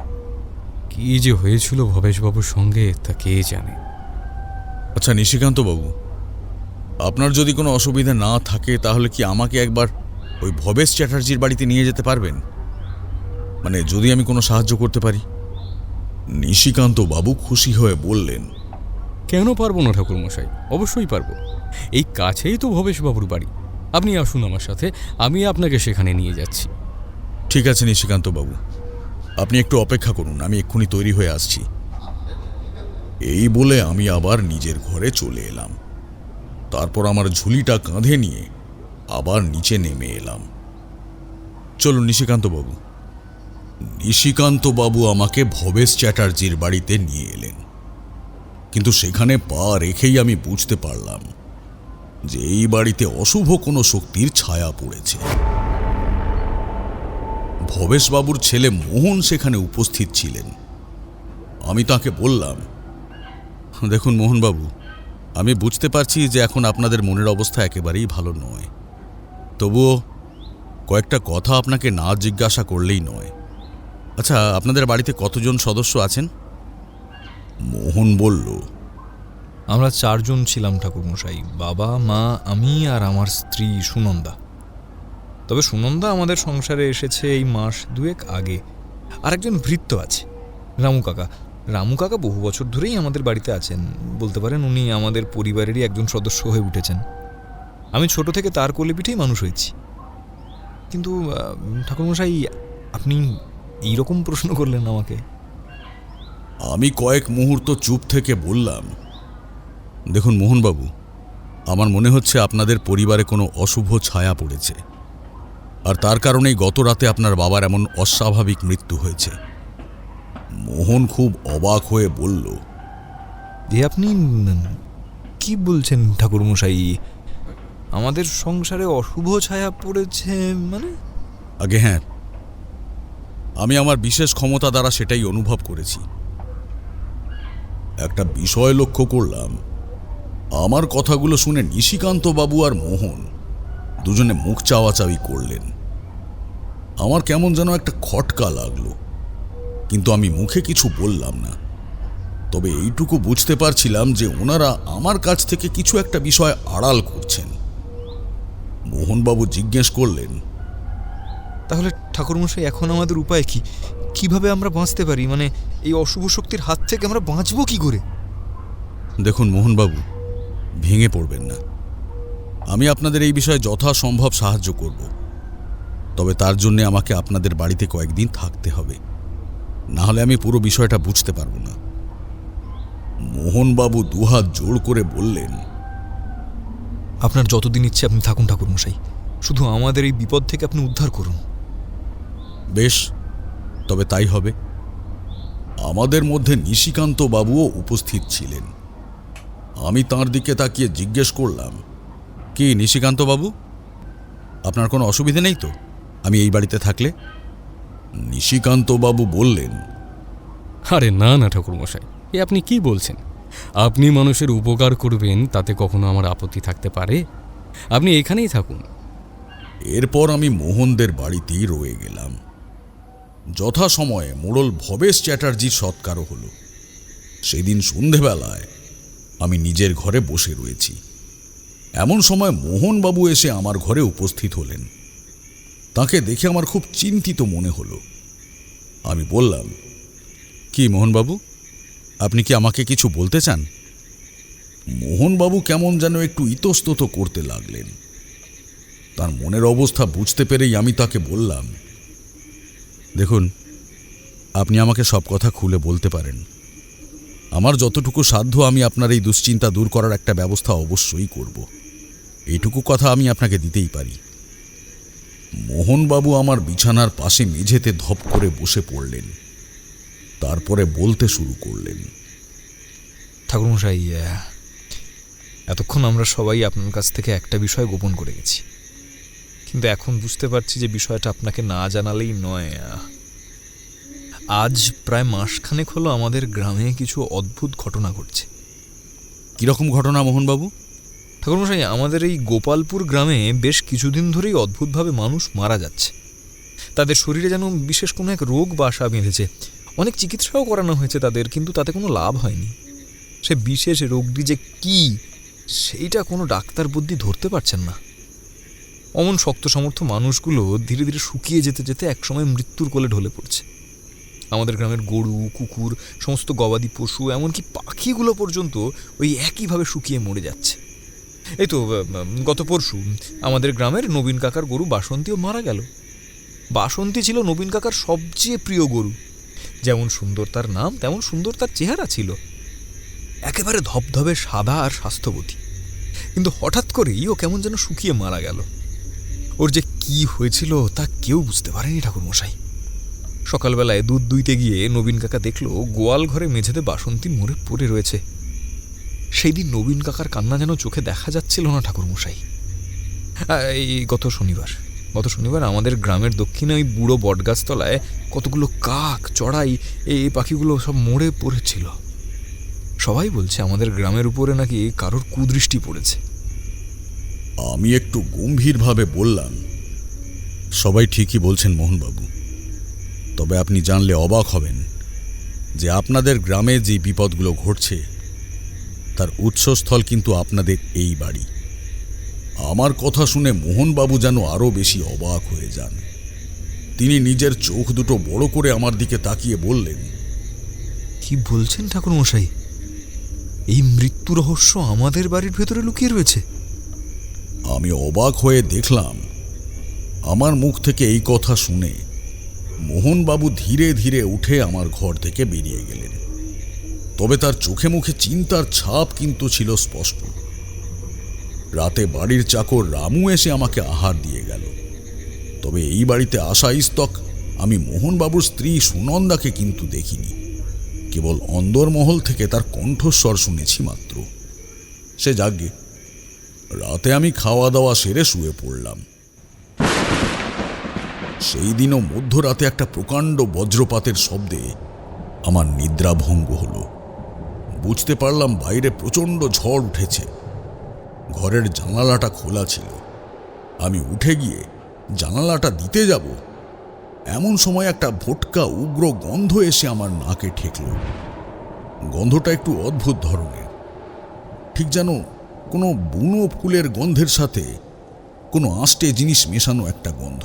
কী যে হয়েছিল ভবেশবাবুর সঙ্গে তা কে জানে। আচ্ছা নিশিকান্ত বাবু, আপনার যদি কোনো অসুবিধা না থাকে তাহলে কি আমাকে একবার ওই ভবেশ চ্যাটার্জির বাড়িতে নিয়ে যেতে পারবেন? মানে যদি আমি কোনো সাহায্য করতে পারি। নিশিকান্ত বাবু খুশি হয়ে বললেন, কেন পারবো না ঠাকুরমশাই, অবশ্যই পারবো। এই কাছেই তো ভবেশবাবুর বাড়ি। আপনি আসুন আমার সাথে, আমি আপনাকে সেখানে নিয়ে যাচ্ছি। ঠিক আছে নিশিকান্ত বাবু, আপনি একটু অপেক্ষা করুন, আমি এক্ষুনি তৈরি হয়ে আসছি। এই বলে আমি আবার নিজের ঘরে চলে এলাম। তারপর আমার ঝুলিটা কাঁধে নিয়ে আবার নিচে নেমে এলাম। চলুন নিশিকান্ত বাবু, নিশিকান্ত বাবু আমাকে ভবেশ চ্যাটার্জির বাড়িতে নিয়ে এলেন, কিন্তু সেখানে পা রেখেই আমি বুঝতে পারলাম যে এই বাড়িতে অশুভ কোনো শক্তির ছায়া পড়েছে। ভবেশবাবুর ছেলে মোহন সেখানে উপস্থিত ছিলেন। আমি তাকে বললাম, দেখুন মোহনবাবু, আমি বুঝতে পারছি যে এখন আপনাদের মনের অবস্থা একেবারেই ভালো নয়, তবুও কয়েকটা কথা আপনাকে না জিজ্ঞাসা করলেই নয়। আচ্ছা, আপনাদের বাড়িতে কতজন সদস্য আছেন? মোহন বলল, আমরা 4 জন ছিলাম ঠাকুরমশাই, বাবা, মা, আমি আর আমার স্ত্রী সুনন্দা। তবে সুনন্দা আমাদের সংসারে এসেছে এই মাস 2 আগে। আর একজন ভৃত্য আছে, রামু কাকা। রামু কাকা বহু বছর ধরেই আমাদের বাড়িতে আছেন, বলতে পারেন উনি আমাদের পরিবারেরই একজন সদস্য হয়ে উঠেছেন। আমি ছোট থেকে তার কোলে পিঠেই মানুষ হয়েছি। কিন্তু ঠাকুরমশাই, আপনি এইরকম প্রশ্ন করলেন আমাকে। আমি কয়েক মুহূর্ত চুপ থেকে বললাম, দেখুন মোহনবাবু, আমার মনে হচ্ছে আপনাদের পরিবারে কোনো অশুভ ছায়া পড়েছে, আর তার কারণেই গত রাতে আপনার বাবার এমন অস্বাভাবিক মৃত্যু হয়েছে। মোহন খুব অবাক হয়ে বলল, আপনি কি বলছেন ঠাকুরমশাই? আমাদের সংসারে অশুভ ছায়া পড়েছে মানে? আগে হ্যাঁ, আমি আমার বিশেষ ক্ষমতা দ্বারা সেটাই অনুভব করেছি। একটা বিষয় লক্ষ্য করলাম, আমার কথাগুলো শুনে নিশিকান্ত বাবু আর মোহন দুজনে মুখ চাওয়াচাওয়ি করলেন। আমার কেমন যেন একটা খটকা লাগলো, কিন্তু আমি মুখে কিছু বললাম না। তবে এইটুকু বুঝতে পারছিলাম যে ওনারা আমার কাছ থেকে কিছু একটা বিষয় আড়াল করছেন। মোহনবাবু জিজ্ঞেস করলেন, তাহলে ঠাকুরমশাই, এখন আমাদের উপায় কি? কিভাবে আমরা বাঁচতে পারি? মানে এই অশুভ শক্তির হাত থেকে আমরা বাঁচবো কি করে? দেখুন মোহনবাবু, ভেঙে পড়বেন না। আমি আপনাদের এই বিষয়ে যথাসম্ভব সাহায্য করব, তবে তার জন্য আমাকে আপনাদের বাড়িতে কয়েকদিন থাকতে হবে, না হলে আমি পুরো বিষয়টা বুঝতে পারব না। মোহনবাবু দুহাত জোড় করে বললেন, আপনার যতদিন ইচ্ছে আপনি থাকুন ঠাকুরমশাই, শুধু আমাদের এই বিপদ থেকে আপনি উদ্ধার করুন। বেশ, তবে তাই হবে। আমাদের মধ্যে নিশিকান্ত বাবুও উপস্থিত ছিলেন। আমি তাঁর দিকে তাকিয়ে জিজ্ঞেস করলাম, কি নিশিকান্ত বাবু, আপনার কোনো অসুবিধে নেই তো আমি এই বাড়িতে থাকলে? নিশিকান্ত বাবু বললেন, আরে না না ঠাকুরমশাই, এ আপনি কি বলছেন? আপনি মানুষের উপকার করবেন, তাতে কখনো আমার আপত্তি থাকতে পারে? আপনি এখানেই থাকুন। এরপর আমি মোহনদের বাড়িতেই রয়ে গেলাম। যথাসময়ে মোড়ল ভবেশ চ্যাটার্জির সৎকারও হলো। সেদিন সন্ধেবেলায় আমি নিজের ঘরে বসে রয়েছি, এমন সময় মোহনবাবু এসে আমার ঘরে উপস্থিত হলেন। তাকে দেখে আমার খুব চিন্তিত মনে হলো। আমি বললাম, কি মোহনবাবু, আপনি কি আমাকে কিছু বলতে চান? মোহনবাবু কেমন যেন একটু ইতস্তত করতে লাগলেন। তার মনের অবস্থা বুঝতে পেরেই আমি তাকে বললাম, দেখুন, আপনি আমাকে সব কথা খুলে বলতে পারেন। আমার যতটুকু সাধ্য আমি আপনার এই দুশ্চিন্তা দূর করার একটা ব্যবস্থা অবশ্যই করব। এইটুকু কথা আমি আপনাকে দিতেই পারি। মোহনবাবু আমার বিছানার পাশে মেঝেতে ধপ করে বসে পড়লেন। তারপরে বলতে শুরু করলেন, ঠাকুরমশাই, এতক্ষণ আমরা সবাই আপনার কাছ থেকে একটা বিষয় গোপন করে গেছি, কিন্তু এখন বুঝতে পারছি যে বিষয়টা আপনাকে না জানালেই নয়। আজ প্রায় মাসখানেক হলো আমাদের গ্রামে কিছু অদ্ভুত ঘটনা ঘটছে। কিরকম ঘটনা মোহনবাবু? ঠাকুরমশাই, আমাদের এই গোপালপুর গ্রামে বেশ কিছুদিন ধরেই অদ্ভুতভাবে মানুষ মারা যাচ্ছে। তাদের শরীরে যেন বিশেষ কোনো এক রোগ বাসা বেঁধেছে। অনেক চিকিৎসাও করানো হয়েছে তাদের, কিন্তু তাতে কোনো লাভ হয়নি। সে বিশেষ রোগটি যে কি, সেইটা কোনো ডাক্তার বুদ্ধি ধরতে পারছেন না। অমন শক্ত সামর্থ্য মানুষগুলো ধীরে ধীরে শুকিয়ে যেতে যেতে একসময় মৃত্যুর কোলে ঢলে পড়ছে। আমাদের গ্রামের গরু, কুকুর, সমস্ত গবাদি পশু, এমনকি পাখিগুলো পর্যন্ত ওই একইভাবে শুকিয়ে মরে যাচ্ছে। এই তো গত পরশু আমাদের গ্রামের নবীন কাকার গরু বাসন্তীও মারা গেল। বাসন্তী ছিল নবীন কাকার সবচেয়ে প্রিয় গরু। যেমন সুন্দর তার নাম, তেমন সুন্দর তার চেহারা ছিল, একেবারে ধবধবে সাদা আর স্বাস্থ্যবতী। কিন্তু হঠাৎ করেই ও কেমন যেন শুকিয়ে মারা গেল। ওর যে কি হয়েছিল তা কেউ বুঝতে পারেনি ঠাকুরমশাই। সকালবেলায় দুধ দুইতে গিয়ে নবীন কাকা দেখল গোয়াল ঘরে মেঝেতে বাসন্তী মরে পড়ে রয়েছে। সেই দিন নবীন কাকার কান্না যেন চোখে দেখা যাচ্ছিল না ঠাকুরমশাই। এই গত শনিবার আমাদের গ্রামের দক্ষিণে ওই বুড়ো বটগাছতলায় কতগুলো কাক, চড়াই, এই পাখিগুলো সব মরে পড়েছিল। সবাই বলছে আমাদের গ্রামের উপরে নাকি কারোর কুদৃষ্টি পড়েছে। আমি একটু গম্ভীরভাবে বললাম, সবাই ঠিকই বলছেন মোহনবাবু, তবে আপনি জানলে অবাক হবেন যে আপনাদের গ্রামে যে বিপদগুলো ঘটছে তার উৎসস্থল কিন্তু আপনাদের এই বাড়ি। আমার কথা শুনে মোহনবাবু যেন আরও বেশি অবাক হয়ে যান। তিনি নিজের চোখ দুটো বড় করে আমার দিকে তাকিয়ে বললেন, কি বলছেন ঠাকুরমশাই? এই মৃত্যু রহস্য আমাদের বাড়ির ভেতরে লুকিয়ে রয়েছে? আমি অবাক হয়ে দেখলাম আমার মুখ থেকে এই কথা শুনে মোহনবাবু ধীরে ধীরে উঠে আমার ঘর থেকে বেরিয়ে গেলেন। তবে তার চোখে মুখে চিন্তার ছাপ কিন্তু ছিল স্পষ্ট। রাতে বাড়ির চাকর রামু এসে আমাকে আহার দিয়ে গেল। তবে এই বাড়িতে আসা ইস্তক আমি মোহনবাবুর স্ত্রী সুনন্দাকে কিন্তু দেখিনি। কেবল অন্দরমহল থেকে তার কণ্ঠস্বর শুনেছি মাত্র। সে যাগ্গে, রাতে আমি খাওয়া দাওয়া সেরে শুয়ে পড়লাম। সেই দিনও মধ্যরাতে একটা প্রকাণ্ড বজ্রপাতের শব্দে আমার নিদ্রা ভঙ্গ হলো। বুঝতে পারলাম বাইরে প্রচণ্ড ঝড় উঠেছে। ঘরের জানালাটা খোলা ছিল। আমি উঠে গিয়ে জানালাটা দিতে যাব, এমন সময় একটা ভোটকা উগ্র গন্ধ এসে আমার নাকে ঠেকল। গন্ধটা একটু অদ্ভুত ধরনের, ঠিক যেন কোনো বুনো ফুলের গন্ধের সাথে কোনো আষ্টে জিনিস মেশানো একটা গন্ধ।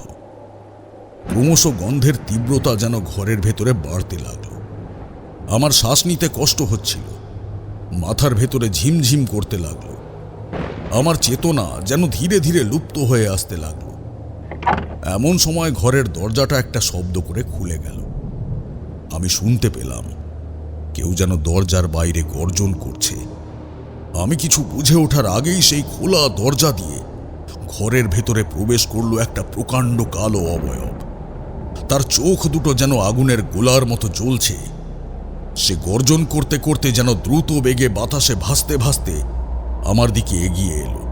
ক্রমশ গন্ধের তীব্রতা যেন ঘরের ভেতরে বাড়তে লাগলো। আমার শ্বাস নিতে কষ্ট হচ্ছিল, মাথার ভেতরে ঝিমঝিম করতে লাগলো। আমার চেতনা যেন ধীরে ধীরে লুপ্ত হয়ে আসতে লাগলো। এমন সময় ঘরের দরজাটা একটা শব্দ করে খুলে গেল। আমি শুনতে পেলাম কেউ যেন দরজার বাইরে গর্জন করছে। আমি কিছু বুঝে ওঠার আগেই সেই খোলা দরজা দিয়ে ঘরের ভেতরে প্রবেশ করলো একটা প্রকাণ্ড কালো অবয়ব। তার চোখ দুটো যেন আগুনের গোলার মতো জ্বলছে। সে গর্জন করতে করতে যেন দ্রুত বেগে বাতাসে ভাসতে ভাসতে আমার দিকে এগিয়ে এলো,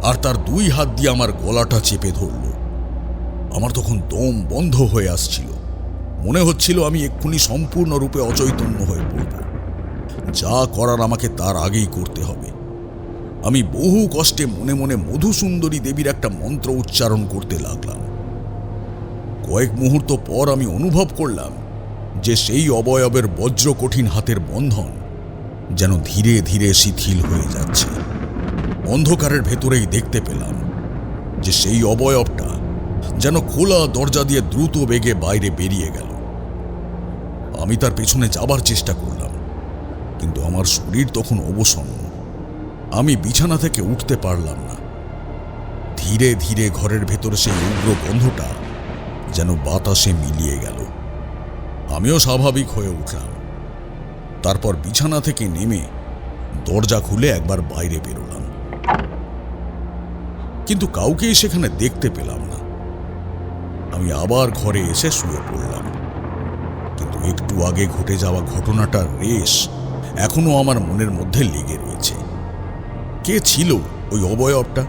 আর তার দুই হাত দিয়ে আমার গলাটা চেপে ধরল। আমার তখন দম বন্ধ হয়ে আসছিল। মনে হচ্ছিল আমি এক্ষুনি সম্পূর্ণরূপে অচৈতন্য হয়ে পড়ব। যা করার আমাকে তার আগেই করতে হবে। আমি বহু কষ্টে মনে মনে মধুসুন্দরী দেবীর একটা মন্ত্র উচ্চারণ করতে লাগলাম। কয়েক মুহূর্ত পর আমি অনুভব করলাম যে সেই অবয়বের বজ্র কঠিন হাতের বন্ধন যেন ধীরে ধীরে শিথিল হয়ে যাচ্ছে। অন্ধকারের ভেতরেই দেখতে পেলাম যে সেই অবয়বটা যেন খোলা দরজা দিয়ে দ্রুত বেগে বাইরে বেরিয়ে গেল। আমি তার পেছনে যাবার চেষ্টা করলাম, কিন্তু আমার শরীর তখন অবসন্ন। আমি বিছানা থেকে উঠতে পারলাম না। ধীরে ধীরে ঘরের ভেতরে সেই উগ্র গন্ধটা যেন বাতাসে মিলিয়ে গেল। আমিও স্বাভাবিক হয়ে উঠলাম। তারপর বিছানা থেকে নেমে দরজা খুলে একবার বাইরে বেরোলাম, কিন্তু কাউকেই সেখানে দেখতে পেলাম না। আমি আবার ঘরে এসে শুয়ে পড়লাম, কিন্তু একটু আগে ঘটে যাওয়া ঘটনাটার রেশ এখনো আমার মনের মধ্যে লেগে রয়েছে। কে ছিল ওই অবয়বটা?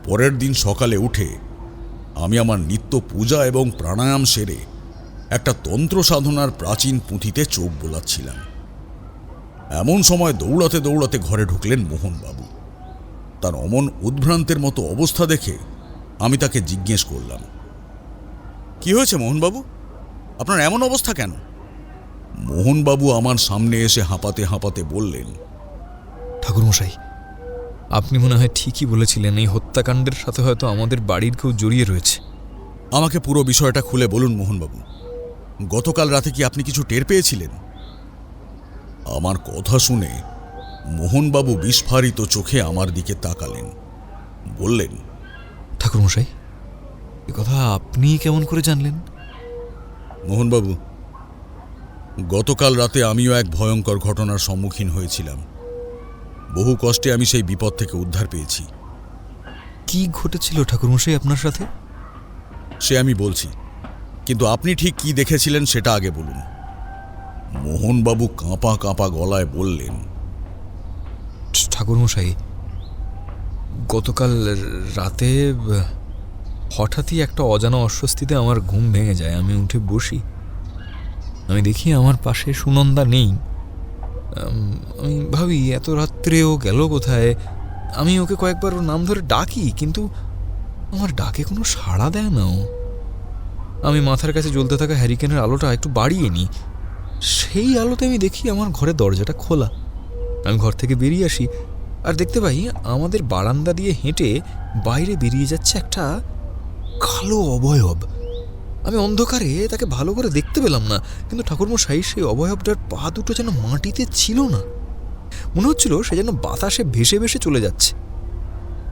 পরের দিন সকালে উঠে আমি আমার নিত্য পূজা এবং প্রাণায়াম সেরে একটা তন্ত্র সাধনার প্রাচীন পুঁথিতে চোখ বোলাচ্ছিলাম। এমন সময় দৌড়াতে দৌড়াতে ঘরে ঢুকলেন মোহনবাবু। তার অমন উদ্ভ্রান্তের মতো অবস্থা দেখে আমি তাকে জিজ্ঞেস করলাম, কি হয়েছে মোহনবাবু? আপনার এমন অবস্থা কেন? মোহনবাবু আমার সামনে এসে হাঁপাতে হাঁপাতে বললেন, ঠাকুরমশাই, আপনি মনে হয় ঠিকই বলেছিলেন, এই হত্যাকাণ্ডের সাথে হয়তো আমাদের বাড়ির কেউ জড়িয়ে রয়েছে। আমাকে পুরো বিষয়টা খুলে বলুন মোহনবাবু। গতকাল রাতে কি আপনি কিছু টের পেয়েছিলেন? আমার কথা শুনে মোহনবাবু বিস্ফারিত চোখে আমার দিকে তাকালেন, বললেন, ঠাকুরমশাই, এ কথা আপনি কেমন করে জানলেন? মোহনবাবু, গতকাল রাতে আমিও এক ভয়ঙ্কর ঘটনার সম্মুখীন হয়েছিলাম। বহু কষ্টে আমি সেই বিপদ থেকে উদ্ধার পেয়েছি। কি ঘটেছিল ঠাকুরমশাই আপনার সাথে? সে আমি বলছি। কিন্তু আপনি ঠিক কি দেখেছিলেন সেটা আগে বলুন। মোহনবাবু কাঁপা কাঁপা গলায় বললেন, ঠাকুরমশাই, গতকাল রাতে হঠাৎই একটা অজানা অস্বস্তিতে আমার ঘুম ভেঙে যায়। আমি উঠে বসি, আমি দেখি আমার পাশে সুনন্দা নেই। আমি ভাবি এত রাত্রেও গেল কোথায়। আমি ওকে কয়েকবার ওর নাম ধরে ডাকি, কিন্তু আমার ডাকে কোনো সাড়া দেয় না ও। আমি মাথার কাছে জ্বলতে থাকা হ্যারিকেনের আলোটা একটু বাড়িয়ে নিই। সেই আলোতে আমি দেখি আমার ঘরের দরজাটা খোলা। আমি ঘর থেকে বেরিয়ে আসি আর দেখতে পাই আমাদের বারান্দা দিয়ে হেঁটে বাইরে বেরিয়ে যাচ্ছে একটা কালো অবয়ব। আমি অন্ধকারে তাকে ভালো করে দেখতে পেলাম না, কিন্তু ঠাকুরমশাই সেই অবয়বটার পা দুটো যেন মাটিতে ছিল না। মনে হচ্ছিল সে যেন বাতাসে ভেসে ভেসে চলে যাচ্ছে।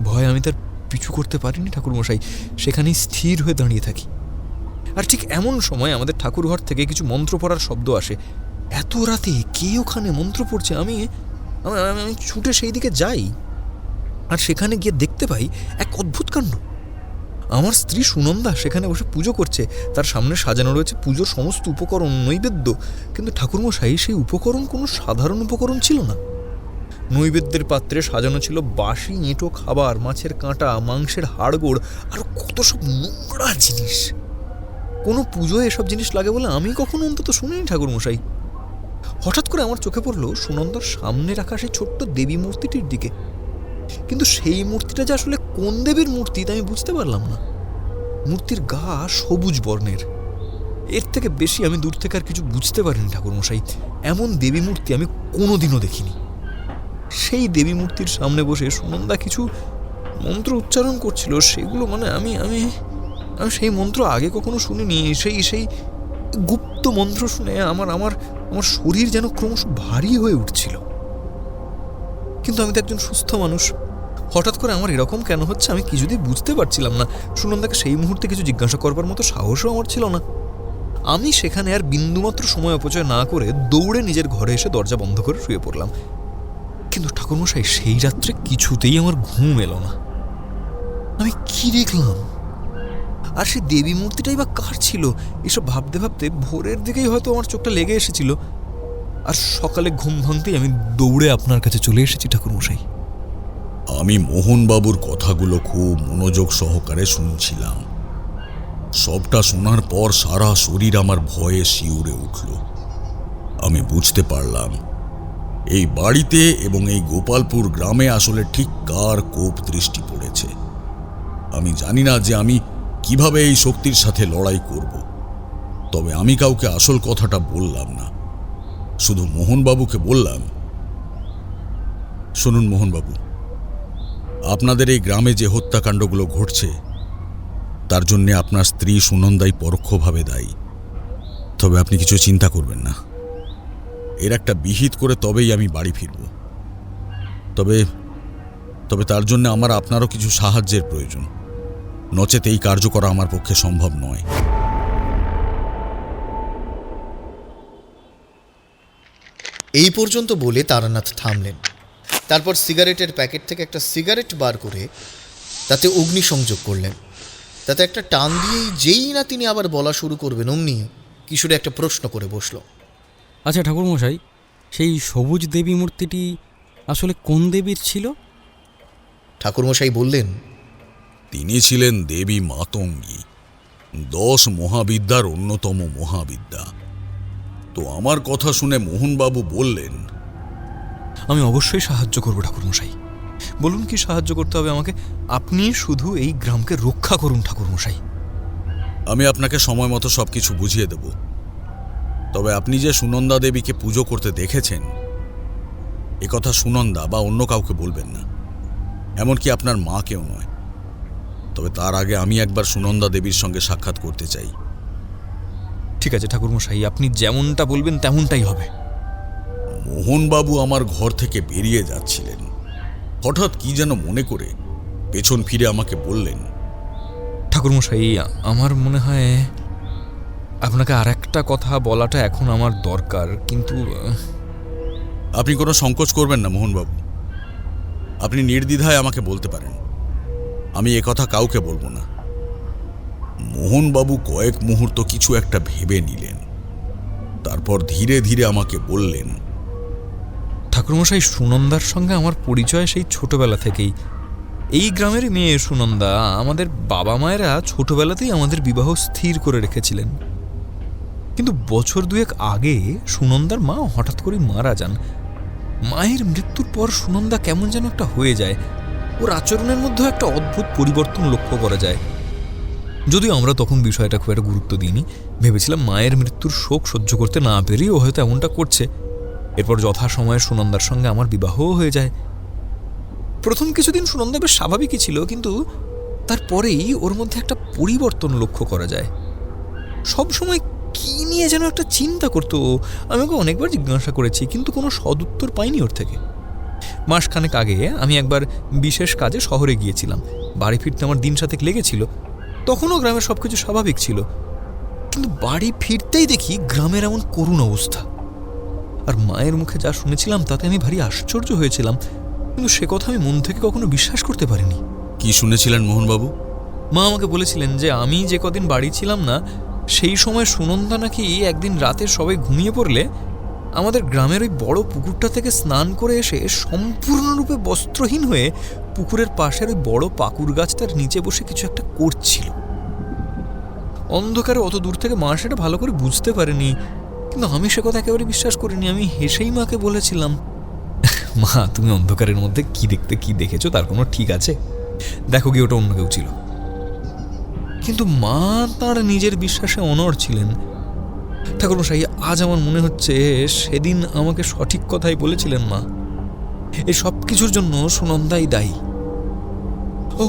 ভয় আমি তার পিছু করতে পারিনি ঠাকুরমশাই, সেখানেই স্থির হয়ে দাঁড়িয়ে থাকি। আর ঠিক এমন সময় আমাদের ঠাকুরঘর থেকে কিছু মন্ত্র পড়ার শব্দ আসে। এত রাতে কে ওখানে মন্ত্র পড়ছে? আমি ছুটে সেই দিকে যাই, আর সেখানে গিয়ে দেখতে পাই এক অদ্ভুত কাণ্ড। আমার স্ত্রী সুনন্দা সেখানে বসে পুজো করছে। তার সামনে সাজানো রয়েছে পুজোর সমস্ত উপকরণ, নৈবেদ্য। কিন্তু ঠাকুরমশাই সেই উপকরণ কোনো সাধারণ উপকরণ ছিল না। নৈবেদ্যের পাত্রে সাজানো ছিল বাসি এঁটো খাবার, মাছের কাঁটা, মাংসের হাড়গোড়, আর কত সব নোংরা জিনিস। কোনো পুজোয় এসব জিনিস লাগে বলে আমি কখনো অন্তত শুনিনি ঠাকুরমশাই। হঠাৎ করে আমার চোখে পড়ল সুনন্দার সামনে রাখা সেই ছোট্ট দেবী মূর্তিটির দিকে। কিন্তু সেই মূর্তিটা যে আসলে কোন দেবীর মূর্তি তা আমি বুঝতে পারলাম না। মূর্তির গা সবুজ বর্ণের। এর থেকে বেশি আমি দূর থেকে আর কিছু বুঝতে পারিনি ঠাকুরমশাই। এমন দেবী মূর্তি আমি কোনোদিনও দেখিনি। সেই দেবী মূর্তির সামনে বসে সুনন্দা কিছু মন্ত্র উচ্চারণ করছিল। সেগুলো আমি আমি আমি সেই মন্ত্র আগে কখনো শুনিনি। সেই গুপ্ত মন্ত্র শুনে আমার আমার আমার শরীর যেন ক্রমশ ভারী হয়ে উঠছিল। কিন্তু আমি তো একজন সুস্থ মানুষ। হঠাৎ করে আমার এরকম কেন হচ্ছে আমি কিছুতেই বুঝতে পারছিলাম না। সুনন্দাকে সেই মুহূর্তে কিছু জিজ্ঞাসা করবার মতো সাহসও আমার ছিল না। আমি সেখানে আর বিন্দুমাত্র সময় অপচয় না করে দৌড়ে নিজের ঘরে এসে দরজা বন্ধ করে শুয়ে পড়লাম। কিন্তু ঠাকুরমশাই, সেই রাত্রে কিছুতেই আমার ঘুম এলো না। আমি কি দেখলাম, আর সেই দেবী মূর্তিটাই বা কার ছিল, এসব ভাবতে ভাবতে ভোরের দিকেই হয়তো আমার চোখটা লেগে এসেছিল। আর সকালে ঘুম ভাঙতেই আমি দৌড়ে আপনার কাছে চলে এসেছি ঠাকুরমশাই। আমি মোহনবাবুর কথাগুলো খুব মনোযোগ সহকারে শুনছিলাম। সবটা শোনার পর সারা শরীর আমার ভয়ে শিউরে উঠল। আমি বুঝতে পারলাম এই বাড়িতে এবং এই গোপালপুর গ্রামে আসলে ঠিক কার কোপ দৃষ্টি পড়েছে। আমি জানি না যে আমি কিভাবে এই শক্তির সাথে লড়াই করব, তবে আমি কাউকে আসল কথাটা বললাম না। শুধু মোহনবাবুকে বললাম, শুনুন মোহনবাবু, আপনাদের এই গ্রামে যে হত্যাকাণ্ডগুলো ঘটছে তার জন্যে আপনার স্ত্রী সুনন্দাই পরোক্ষভাবে দায়ী। তবে আপনি কিছু চিন্তা করবেন না, এর একটা বিহিত করে তবেই আমি বাড়ি ফিরব। তবে তার জন্য আমার আপনারও কিছু সাহায্যের প্রয়োজন, নচেত এই কার্য করা আমার পক্ষে সম্ভব নয়। এই পর্যন্ত বলে তারানাথ থামলেন। তারপর সিগারেটের প্যাকেট থেকে একটা সিগারেট বার করে তাতে অগ্নিসংযোগ করলেন। তাতে একটা টান দিয়েই যেই না তিনি আবার বলা শুরু করবেন, অমনি কিশোরে একটা প্রশ্ন করে বসল। আচ্ছা ঠাকুরমশাই, সেই সবুজ দেবী মূর্তিটি আসলে কোন দেবীর ছিল? ঠাকুরমশাই বললেন, তিনি ছিলেন দেবী মাতঙ্গী, 10 মহাবিদ্যার অন্যতম মহাবিদ্যা। তো আমার কথা শুনে মোহনবাবু বললেন, আমি অবশ্যই সাহায্য করব ঠাকুরমশাই। বলুন কি সাহায্য করতে হবে আমাকে? আপনি শুধু এই গ্রামকে রক্ষা করুন ঠাকুরমশাই। আমি আপনাকে সময় মতো সবকিছু বুঝিয়ে দেব। তবে আপনি যে সুনন্দা দেবীকে পুজো করতে দেখেছেন, একথা সুনন্দা বা অন্য কাউকে বলবেন না, এমনকি আপনার মাকেও নয়। তবে তার আগে আমি একবার সুনন্দা দেবীর সঙ্গে সাক্ষাৎ করতে চাই। ঠিক আছে ঠাকুরমশাই, আপনি যেমনটা বলবেন তেমনটাই হবে। মোহনবাবু আমার ঘর থেকে বেরিয়ে যাচ্ছিলেন। হঠাৎ কি যেন মনে করে পেছন ফিরে আমাকে বললেন, ঠাকুরমশাই, আমার মনে হয় আপনাকে আর একটা কথা বলাটা এখন আমার দরকার, কিন্তু আপনি কোনো সংকোচ করবেন না মোহনবাবু, আপনি নির্দ্বিধায় আমাকে বলতে পারেন। আমি একথা কাউকে বলবো না। মোহনবাবু কয়েক মুহূর্ত কিছু একটা ভেবে নিলেন, তারপর ধীরে ধীরে আমাকে বললেন, ঠাকুরমশাই, সুনন্দার সঙ্গে আমার পরিচয় সেই ছোটবেলা থেকেই। এই গ্রামেরই মেয়ে সুনন্দা। আমাদের বাবা মায়েরা ছোটবেলাতেই আমাদের বিবাহ স্থির করে রেখেছিলেন। কিন্তু বছর দুয়েক আগে সুনন্দার মা হঠাৎ করে মারা যান। মায়ের মৃত্যুর পর সুনন্দা কেমন যেন একটা হয়ে যায়। ওর আচরণের মধ্যে একটা অদ্ভুত পরিবর্তন লক্ষ্য করা যায়। যদিও আমরা তখন বিষয়টা খুব একটা গুরুত্ব দিইনি, ভেবেছিলাম মায়ের মৃত্যুর শোক সহ্য করতে না পেরেই ও হয়তো এমনটা করছে। এরপর যথাসময়ে সুনন্দার সঙ্গে আমার বিবাহও হয়ে যায়। প্রথম কিছুদিন সুনন্দা বেশ স্বাভাবিকই ছিল, কিন্তু তারপরেই ওর মধ্যে একটা পরিবর্তন লক্ষ্য করা যায়। সবসময় কি নিয়ে যেন একটা চিন্তা করতো। আমি ওকে অনেকবার জিজ্ঞাসা করেছি, কিন্তু কোনো সদুত্তর পাইনি ওর থেকে। মাসখানেক আগে আমি একবার বিশেষ কাজে শহরে গিয়েছিলাম। বাড়ি ফিরতে আমার দিন সাতেক লেগেছিল। তখনও গ্রামের সবকিছু স্বাভাবিক ছিল, কিন্তু বাড়ি ফিরতেই দেখি গ্রামের এমন করুণ অবস্থা। আর মায়ের মুখে যা শুনেছিলাম তাতে আমি ভারী আশ্চর্য হয়েছিলাম, কিন্তু সে কথা আমি মন থেকে কখনো বিশ্বাস করতে পারিনি। কি শুনেছিলেন মোহনবাবু? মা আমাকে বলেছিলেন যে আমি যে কদিন বাড়ি ছিলাম না, সেই সময় সুনন্দা নাকি একদিন রাতে সবাই ঘুমিয়ে পড়লে আমাদের গ্রামের ওই বড় পুকুরটা থেকে স্নান করে এসে সম্পূর্ণরূপে বস্ত্রহীন হয়ে পুকুরের পাশের ওই বড় পাকুর গাছটার নিচে বসে কিছু একটা করছিল। অন্ধকারে অত দূর থেকে মা সেটা ভালো করে বুঝতে পারেনি, কিন্তু আমি সে কথা একেবারে বিশ্বাস করিনি। আমি হেসেই মাকে বলেছিলাম, মা, তুমি অন্ধকারের মধ্যে কি দেখতে কি দেখেছো তার কোনো ঠিক আছে? দেখো কি ওটা অন্য কেউ ছিল। কিন্তু মা তার নিজের বিশ্বাসে অনড় ছিলেন। ঠাকুরমশাই, আজ আমার মনে হচ্ছে সেদিন আমাকে সঠিক কথাই বলেছিলেন মা। এই সব কিছুর জন্য সুনন্দাই দায়ী। ও,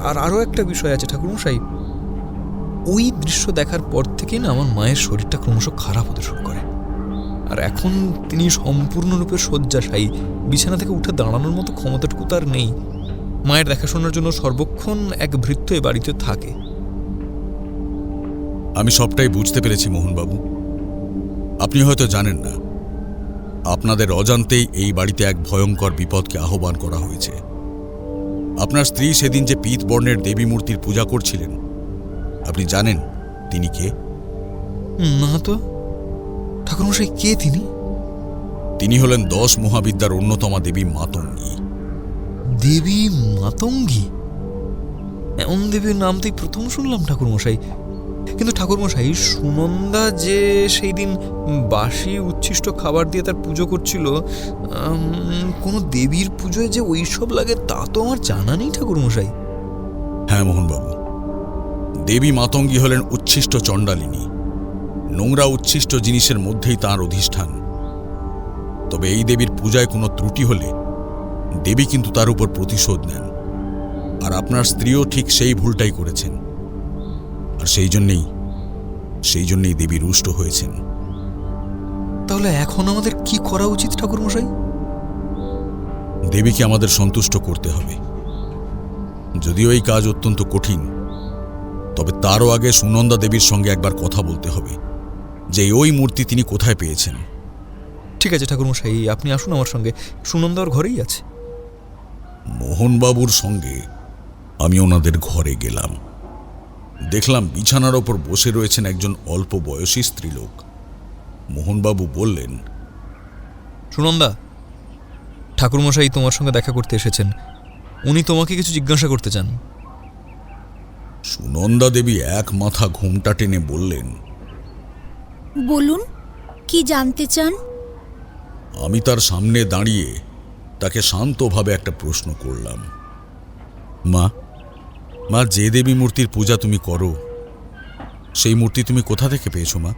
আর আরও একটা বিষয় আছে ঠাকুরমশাই। ওই দৃশ্য দেখার পর থেকেই না আমার মায়ের শরীরটা ক্রমশ খারাপ হতে শুরু করে। আর এখন তিনি সম্পূর্ণরূপে শয্যাশায়ী। বিছানা থেকে উঠে দাঁড়ানোর মতো ক্ষমতাটুকু তার নেই। মায়ের দেখাশোনার জন্য সর্বক্ষণ এক ভৃত্য এ বাড়িতে থাকে। আমি সবটাই বুঝতে পেরেছি মোহনবাবু। আপনি হয়তো জানেন না, আপনাদের অজান্তেই এই বাড়িতে এক ভয়ঙ্কর বিপদকে আহ্বান করা হয়েছে। আপনার স্ত্রী সেদিন যে পীত বর্ণের দেবী মূর্তির পূজা করছিলেন, আপনি জানেন তিনি কে? না তো। ঠাকুরমশাই, কে তিনি? তিনি হলেন 10 মহাবিদ্যার অন্যতমা দেবী মাতঙ্গী। দেবী মাতঙ্গী? এমন দেবীর নাম তুই প্রথম শুনলাম ঠাকুরমশাই। কিন্তু ঠাকুরমশাই, সুনন্দা যে সেই দিন বাসি উচ্ছিষ্ট খাবার দিয়ে তার পুজো করছিল, কোনো দেবীর পুজোয় যে ওইসব লাগে তা তো আমার জানা নেই ঠাকুরমশাই। হ্যাঁ মোহনবাবু, দেবী মাতঙ্গী হলেন উচ্ছিষ্ট চণ্ডালিনী। নোংরা উচ্ছিষ্ট জিনিসের মধ্যেই তাঁর অধিষ্ঠান। তবে এই দেবীর পূজায় কোনো ত্রুটি হলে দেবী কিন্তু তার উপর প্রতিশোধ নেন। আর আপনার স্ত্রীও ঠিক সেই ভুলটাই করেছেন। আর সেই জন্যেই দেবী রুষ্ট হয়েছেন। তাহলে এখন আমাদের কি করা উচিত ঠাকুরমশাই? দেবীকে আমাদের সন্তুষ্ট করতে হবে। যদিও এই কাজ অত্যন্ত কঠিন, তবে তারও আগে সুনন্দা দেবীর সঙ্গে একবার কথা বলতে হবে যে ওই মূর্তি তিনি কোথায় পেয়েছেন। ঠিক আছে ঠাকুরমশাই, আপনি আসুন আমার সঙ্গে। সুনন্দার ঘরেই আছে। মোহনবাবুর সঙ্গে আমি ওনাদের ঘরে গেলাম। দেখলাম বিছানার ওপর বসে রয়েছেন একজন অল্প বয়সী স্ত্রীলোক। মোহনবাবু বললেন, সুনন্দা, ঠাকুরমশাই তোমার সঙ্গে দেখা করতে এসেছেন। উনি তোমাকে কিছু জিজ্ঞাসা করতে চান। সুনন্দা দেবী এক মাথা ঘোমটা টেনে বললেন, বলুন, কি জানতে চান? আমি তার সামনে দাঁড়িয়ে তাকে শান্তভাবে একটা প্রশ্ন করলাম। মা, যে দেবী মূর্তির পূজা তুমি করো, সেই মূর্তি তুমি কোথা থেকে পেয়েছো মা?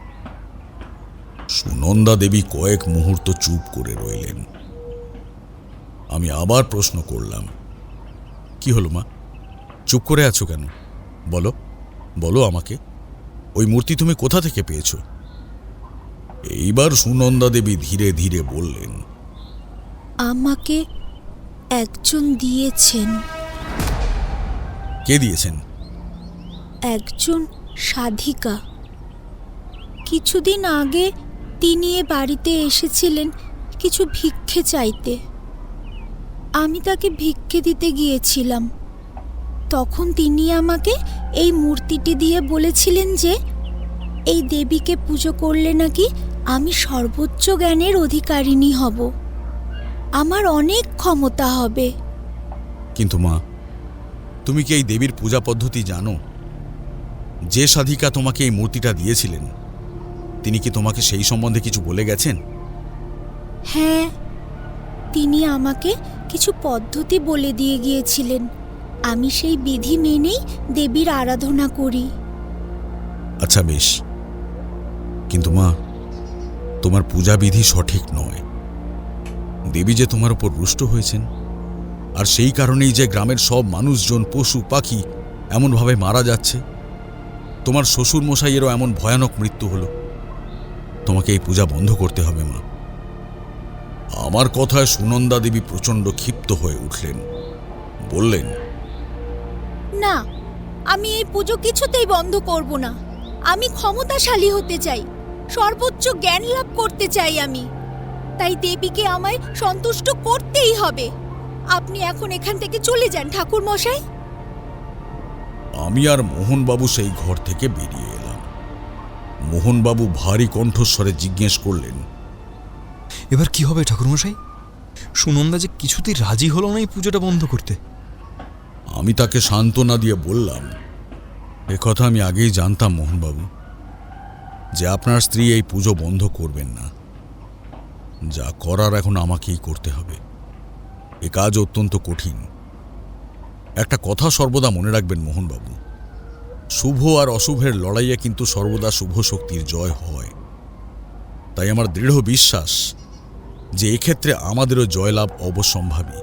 সুনন্দা দেবী কয়েক মুহূর্ত চুপ করে রইলেন। আমি আবার প্রশ্ন করলাম, কি হলো মা, চুপ করে আছো কেন? বলো আমাকে, ওই মূর্তি তুমি কোথা থেকে পেয়েছো? এইবার সুনন্দা দেবী ধীরে ধীরে বললেন, আমাকে একজন দিয়েছেন। কে দিয়েছেন? একজন সাধিকা। কিছুদিন আগে তিনি এ বাড়িতে এসেছিলেন কিছু ভিক্ষে চাইতে। আমি তাকে ভিক্ষে দিতে গিয়েছিলাম। তখন তিনি আমাকে এই মূর্তিটি দিয়ে বলেছিলেন যে এই দেবীকে পুজো করলে নাকি আমি সর্বোচ্চ জ্ঞানের অধিকারিণী হব, আমার অনেক ক্ষমতা হবে। কিন্তু মা, তুমি কি এই দেবীর পূজা পদ্ধতি জানো? যে সাধিকা তোমাকে এই মূর্তিটা দিয়েছিলেন, তিনি কি তোমাকে সেই সম্বন্ধে কিছু বলে গেছেন? হ্যাঁ, তিনি আমাকে কিছু পদ্ধতি বলে দিয়ে গিয়েছিলেন। আমি সেই বিধি মেনেই দেবীর আরাধনা করি। আচ্ছা বেশ, কিন্তু মা, তোমার পূজা বিধি সঠিক নয়। দেবী যে তোমার উপর রুষ্ট হয়েছেন, আর সেই কারণেই যে গ্রামের সব মানুষজন, পশু পাখি এমনভাবে মারা যাচ্ছে, তোমার শ্বশুর মশাইয়েরও এমন ভয়ানক মৃত্যু হলো। তোমাকে এই পূজা বন্ধ করতে হবে মা। আমার কথায় সুনন্দা দেবী প্রচণ্ড ক্ষিপ্ত হয়ে উঠলেন, বললেন, না, আমি এই পুজো কিছুতেই বন্ধ করব না। আমি ক্ষমতাশালী হতে চাই, সর্বোচ্চ জ্ঞান লাভ করতে চাই আমি। তাই দেবীকে আমায় সন্তুষ্ট করতেই হবে। আপনি এখন এখান থেকে চলে যান ঠাকুর মশাই। আমি আর মোহনবাবু সেই ঘর থেকে বেরিয়ে এলাম। মোহনবাবু ভারী কণ্ঠস্বরে জিজ্ঞেস করলেন, এবার কি হবে ঠাকুরমশাই? সুনন্দা যে কিছুতেই রাজি হলো না এই পুজোটা বন্ধ করতে। আমি তাকে সান্ত্বনা দিয়ে বললাম, এ কথা আমি আগেই জানতাম মোহনবাবু, যে আপনার স্ত্রী এই পুজো বন্ধ করবেন না। যা করার এখন আমাকেই করতে হবে। এ কাজ অত্যন্ত কঠিন। একটা কথা সর্বদা মনে রাখবেন মোহনবাবু, শুভ আর অশুভের লড়াইয়ে কিন্তু সর্বদা শুভ শক্তির জয় হয়। তাই আমার দৃঢ় বিশ্বাস যে এক্ষেত্রে আমাদেরও জয়লাভ অবশ্যম্ভাবী।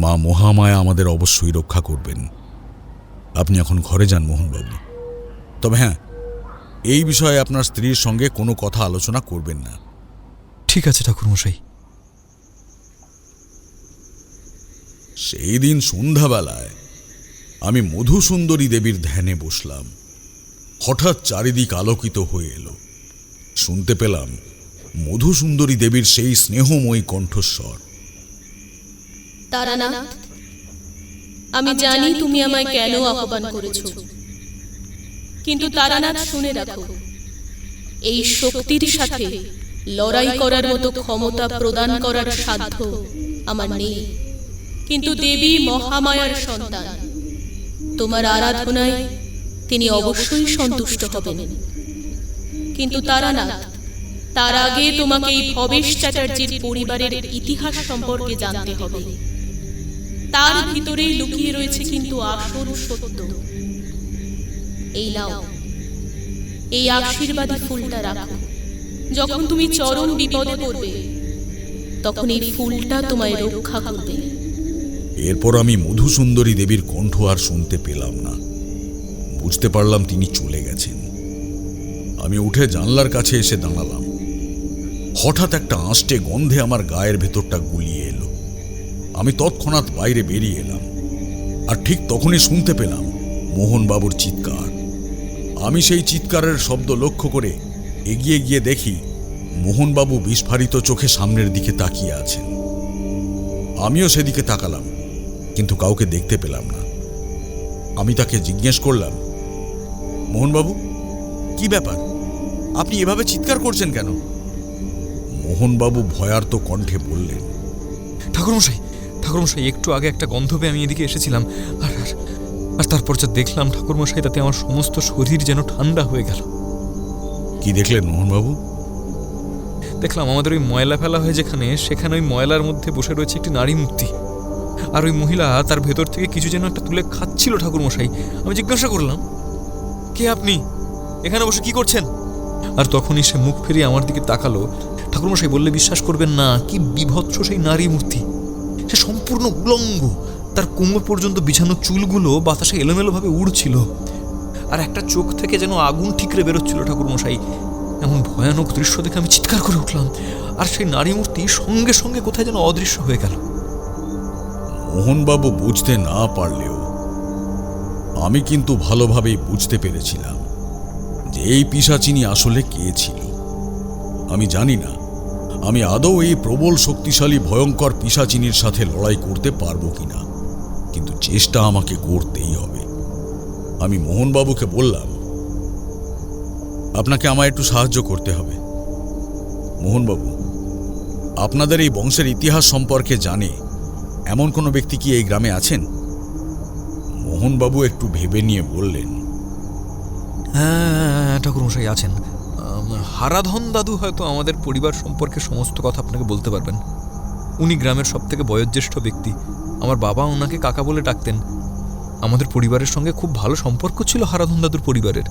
মা মহামায়া আমাদের অবশ্যই রক্ষা করবেন। আপনি এখন ঘরে যান মোহনবাবু। তবে হ্যাঁ, এই বিষয়ে আপনার স্ত্রীর সঙ্গে কোনো কথা আলোচনা করবেন না। ঠিক আছে ঠাকুরমশাই। সেই দিন সন্ধ্যাবেলায় আমি মধুসুন্দরী দেবীর ধ্যানে বসলাম। হঠাৎ চারিদিক আলোকিত হয়ে এলো। শুনতে পেলাম মধুসুন্দরী দেবীর সেই স্নেহময়ী কণ্ঠস্বর, তারানাথ, আমি জানি তুমি আমায় কেন আহ্বান করেছো, কিন্তু তারানাথ শুনে রাখো, এই শক্তির সাথে লড়াই করার মতো ক্ষমতা প্রদান করার সাধ্য আমার নেই। কিন্তু দেবী মহামায়ার সন্তান, তোমার আরাধনায় তিনি অবশ্যই সন্তুষ্ট হবেন। কিন্তু তারানাথ, তার আগে তোমাকে এই ভবেশ চ্যাটার্জির পরিবারের ইতিহাস সম্পর্কে জানতে হবে। তার ভিতরেই লুকিয়ে রয়েছে কিন্তু আসল সত্য। এই নাও, এই আশীর্বাদী ফুলটা রাখো। যখন তুমি চরম বিপদে পড়বে, তখন এই ফুলটা তোমায় রক্ষা করবে। এরপর আমি মধুসুন্দরী দেবীর কণ্ঠ আর শুনতে পেলাম না। বুঝতে পারলাম তিনি চলে গেছেন। আমি উঠে জানলার কাছে এসে দাঁড়ালাম। হঠাৎ একটা আঁশটে গন্ধে আমার গায়ের ভেতরটা গুলিয়ে এলো। আমি তৎক্ষণাৎ বাইরে বেরিয়ে এলাম, আর ঠিক তখনই শুনতে পেলাম মোহনবাবুর চিৎকার। আমি সেই চিৎকারের শব্দ লক্ষ্য করে এগিয়ে গিয়ে দেখি মোহনবাবু বিস্ফারিত চোখে সামনের দিকে তাকিয়ে আছেন। আমিও সেদিকে তাকালাম, কিন্তু কাউকে দেখতে পেলাম না। আমি তাকে জিজ্ঞেস করলাম, মোহনবাবু, কি ব্যাপার? আপনি এভাবে চিৎকার করছেন কেন? মোহনবাবু ভয়ার্ত কণ্ঠে বললেন, ঠাকুরমশাই, ঠাকুরমশাই, একটু আগে একটা গন্ধ পেয়ে আমি এদিকে এসেছিলাম, আর আর তারপর যা দেখলাম ঠাকুরমশাই, তাতে আমার সমস্ত শরীর যেন ঠান্ডা হয়ে গেল। কি দেখলেন মোহনবাবু? দেখলাম আমাদের ওই ময়লা ফেলা হয়ে যেখানে, সেখানে ওই ময়লার মধ্যে বসে রয়েছে একটি নারী মূর্তি, আর ওই মহিলা তার ভেতর থেকে কিছু যেন একটা তুলে খাচ্ছিল ঠাকুরমশাই। আমি জিজ্ঞাসা করলাম, কে আপনি? এখানে বসে কি করছেন? আর তখনই সে মুখ ফিরিয়ে আমার দিকে তাকালো। ঠাকুরমশাই বললে বিশ্বাস করবেন না, কি বিভৎস সেই নারী মূর্তি। সে সম্পূর্ণ উলঙ্গ, তার কোমর পর্যন্ত বিছানো চুলগুলো বাতাসে এলোমেলোভাবে উড়ছিল, আর একটা চোখ থেকে যেন আগুন ঠিকরে বেরোচ্ছিল ঠাকুরমশাই। এমন ভয়ানক দৃশ্য দেখে আমি চিৎকার করে উঠলাম, আর সেই নারী মূর্তি সঙ্গে সঙ্গে কোথায় যেন অদৃশ্য হয়ে গেল। মোহনবাবু বুঝতে না পারলেও আমি কিন্তু ভালোভাবেই বুঝতে পেরেছিলাম যে এই পিশাচিনী আসলে কে ছিল। আমি জানি না আমি আদৌ এই প্রবল শক্তিশালী ভয়ঙ্কর পিশাচিনীর সাথে লড়াই করতে পারবো কিনা, কিন্তু চেষ্টা আমাকে করতেই হবে। আমি মোহনবাবুকে বললাম, আপনাকে আমায় একটু সাহায্য করতে হবে। মোহনবাবু, আপনাদের এই বংশের ইতিহাস সম্পর্কে জানে এমন কোনো ব্যক্তি কি এই গ্রামে আছেন? মোহনবাবু একটু ভেবে নিয়ে বললেন, হ্যাঁ ঠাকুরমশাই আছেন। হারাধন দাদু হয়তো আমাদের পরিবার সম্পর্কে সমস্ত কথা আপনাকে বলতে পারবেন। উনি গ্রামের সবথেকে বয়োজ্যেষ্ঠ ব্যক্তি। আমার বাবা ওনাকে কাকা বলে ডাকতেন। আমাদের পরিবারের সঙ্গে খুব ভালো সম্পর্ক ছিল হারাধন দাদুর পরিবারের,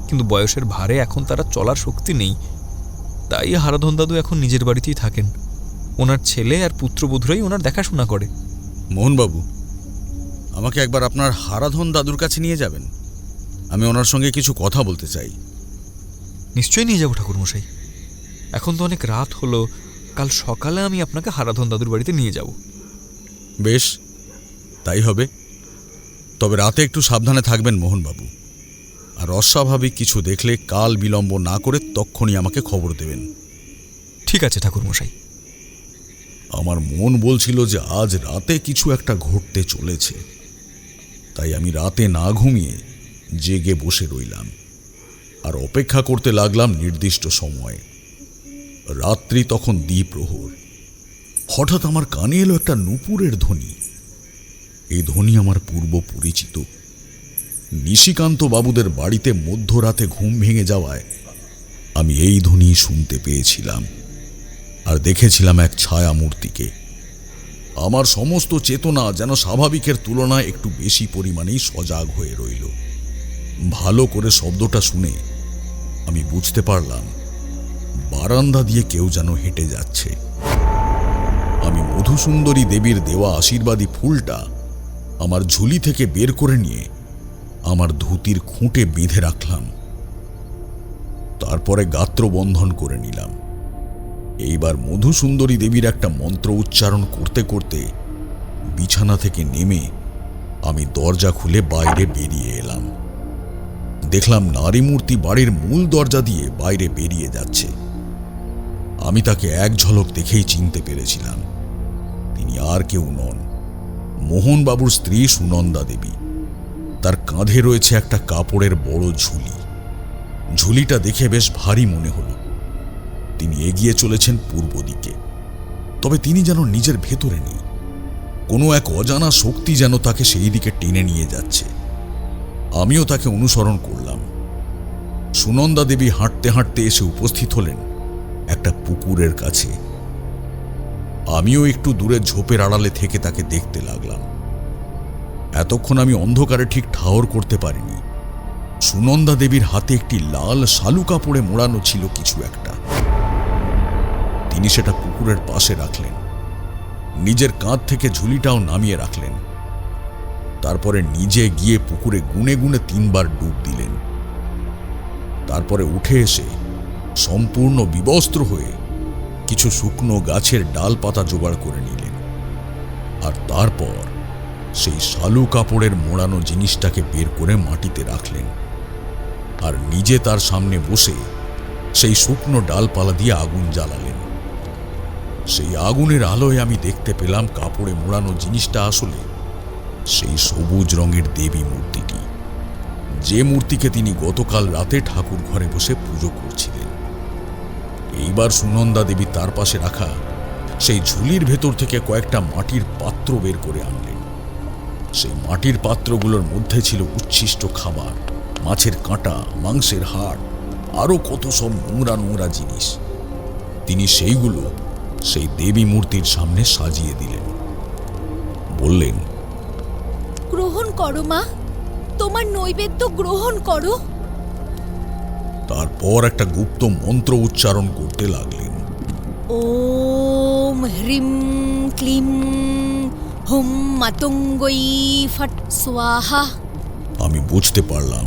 কিন্তু বয়সের ভারে এখন তারা চলার শক্তি নেই। তাই হারাধন দাদু এখন নিজের বাড়িতেই থাকেন। ওনার ছেলে আর পুত্রবধূরাই ওনার দেখাশোনা করে। মোহনবাবু, আমাকে একবার আপনার হারাধন দাদুর কাছে নিয়ে যাবেন। আমি ওনার সঙ্গে কিছু কথা বলতে চাই। নিশ্চয়ই নিয়ে যাবো ঠাকুরমশাই। এখন তো অনেক রাত হলো, কাল সকালে আমি আপনাকে হারাধন দাদুর বাড়িতে নিয়ে যাব। বেশ, তাই হবে। তবে রাতে একটু সাবধানে থাকবেন মোহনবাবু। আর অস্বাভাবিক কিছু দেখলে কাল বিলম্ব না করে তক্ষুনি আমাকে খবর দেবেন। ঠিক আছে ঠাকুরমশাই। আমার মন বলছিল যে আজ রাতে কিছু একটা ঘটতে চলেছে, তাই আমি রাতে না ঘুমিয়ে জেগে বসে রইলাম আর অপেক্ষা করতে লাগলাম নির্দিষ্ট সময়ে। রাত্রি তখন দ্বিপ্রহর। হঠাৎ আমার কানে এলো একটা নূপুরের ধ্বনি। এই ধ্বনি আমার পূর্ব পরিচিত। নিশিকান্ত বাবুদের বাড়িতে মধ্যরাতে ঘুম ভেঙে যাওয়ায় আমি এই ধ্বনি শুনতে পেয়েছিলাম আর দেখেছিলাম এক ছায়া মূর্তিকে। আমার সমস্ত চেতনা যেন স্বাভাবিকের তুলনায় একটু বেশি পরিমাণেই সজাগ হয়ে রইল। ভালো করে শব্দটা শুনে আমি বুঝতে পারলাম বারান্দা দিয়ে কেউ যেন হেঁটে যাচ্ছে। আমি মধুসুন্দরী দেবীর দেওয়া আশীর্বাদী ফুলটা আমার ঝুলি থেকে বের করে নিয়ে আমার ধুতির খুঁটে বেঁধে রাখলাম। তারপরে গাত্রবন্ধন করে নিলাম। এইবার মধুসুন্দরী দেবীর একটা মন্ত্র উচ্চারণ করতে করতে বিছানা থেকে নেমে আমি দরজা খুলে বাইরে বেরিয়ে এলাম। দেখলাম নারী মূর্তি বাড়ির মূল দরজা দিয়ে বাইরে বেরিয়ে যাচ্ছে। আমি তাকে এক ঝলক দেখেই চিনতে পেরেছিলাম। তিনি আর কেউ নন, মোহনবাবুর স্ত্রী সুনন্দা দেবী। তার কাঁধে রয়েছে একটা কাপড়ের বড় ঝুলি। ঝুলিটা দেখে বেশ ভারী মনে হলো। তিনি এগিয়ে চলেছেন পূর্ব দিকে, তবে তিনি যেন নিজের ভেতরে নেই। কোনো এক অজানা শক্তি যেন তাকে সেই দিকে টেনে নিয়ে যাচ্ছে। আমিও তাকে অনুসরণ করলাম। সুনন্দা দেবী হাঁটতে হাঁটতে এসে উপস্থিত হলেন একটা পুকুরের কাছে। আমিও একটু দূরে ঝোপের আড়ালে থেকে তাকে দেখতে লাগলাম। এতক্ষণ আমি অন্ধকারে ঠিক ঠাহর করতে পারিনি। সুনন্দা দেবীর হাতে একটি লাল শালু কাপড়ে মোড়ানো ছিল কিছু একটা। তিনি সেটা পুকুরের পাশে রাখলেন। নিজের কাঁধ থেকে ঝুলিটাও নামিয়ে রাখলেন। তারপরে নিজে গিয়ে পুকুরে গুনে গুনে 3 বার ডুব দিলেন। তারপরে উঠে এসে সম্পূর্ণ বিবস্ত্র হয়ে কিছু শুকনো গাছের ডালপাতা জোগাড় করে নিলেন। আর তারপর সেই শালু কাপড়ের মোড়ানো জিনিসটাকে বের করে মাটিতে রাখলেন আর নিজে তার সামনে বসে সেই শুকনো ডালপালা দিয়ে আগুন জ্বালালেন। সেই আগুনের আলোয় আমি দেখতে পেলাম কাপড়ে মোড়ানো জিনিসটা আসলে সেই সবুজ রঙের দেবী মূর্তিটি, যে মূর্তিকে তিনি গতকাল রাতে ঠাকুর ঘরে বসে পুজো করছিলেন। এইবার সুনন্দা দেবী তার পাশে রাখা সেই ঝুলির ভেতর থেকে কয়েকটা মাটির পাত্র বের করে আনলেন। সেই মাটির পাত্রগুলোর মধ্যে ছিল উচ্ছিষ্ট খাবার, মাছের কাঁটা, মাংসের হাড়, আরো কত সব নোংরা নোংরা জিনিস। তিনি সেইগুলো সেই দেবী মূর্তির সামনে সাজিয়ে দিলেন। বললেন, গ্রহণ করো মা, তোমার নৈবেদ্য গ্রহণ করো। তারপর একটা গুপ্ত মন্ত্র উচ্চারণ করতে লাগলেন। ওম হ্রিম ক্লিম হুম মাতঙ্গই ফট স্বাহা। আমি বুঝতে পারলাম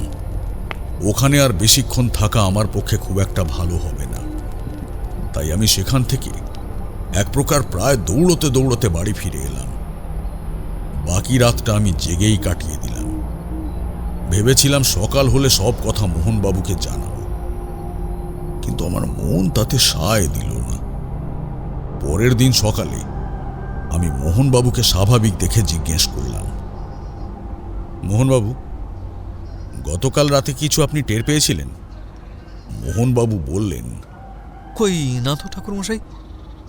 ওখানে আর বেশিক্ষণ থাকা আমার পক্ষে খুব একটা ভালো হবে না। তাই আমি সেখান থেকে এক প্রকার প্রায় দৌড়তে দৌড়তে বাড়ি ফিরে এলাম। বাকি রাতটা আমি জেগেই কাটিয়ে দিলাম। ভেবেছিলাম সকাল হলে সব কথা মোহনবাবুকে জানাবো, কিন্তু আমার মন তাতে সায় দিল না। পরের দিন সকালে আমি মোহনবাবুকে স্বাভাবিক দেখে জিজ্ঞেস করলাম, মোহনবাবু, গতকাল রাতে কিছু আপনি টের পেয়েছিলেন? মোহনবাবু বললেন, কই না তো ঠাকুরমশাই।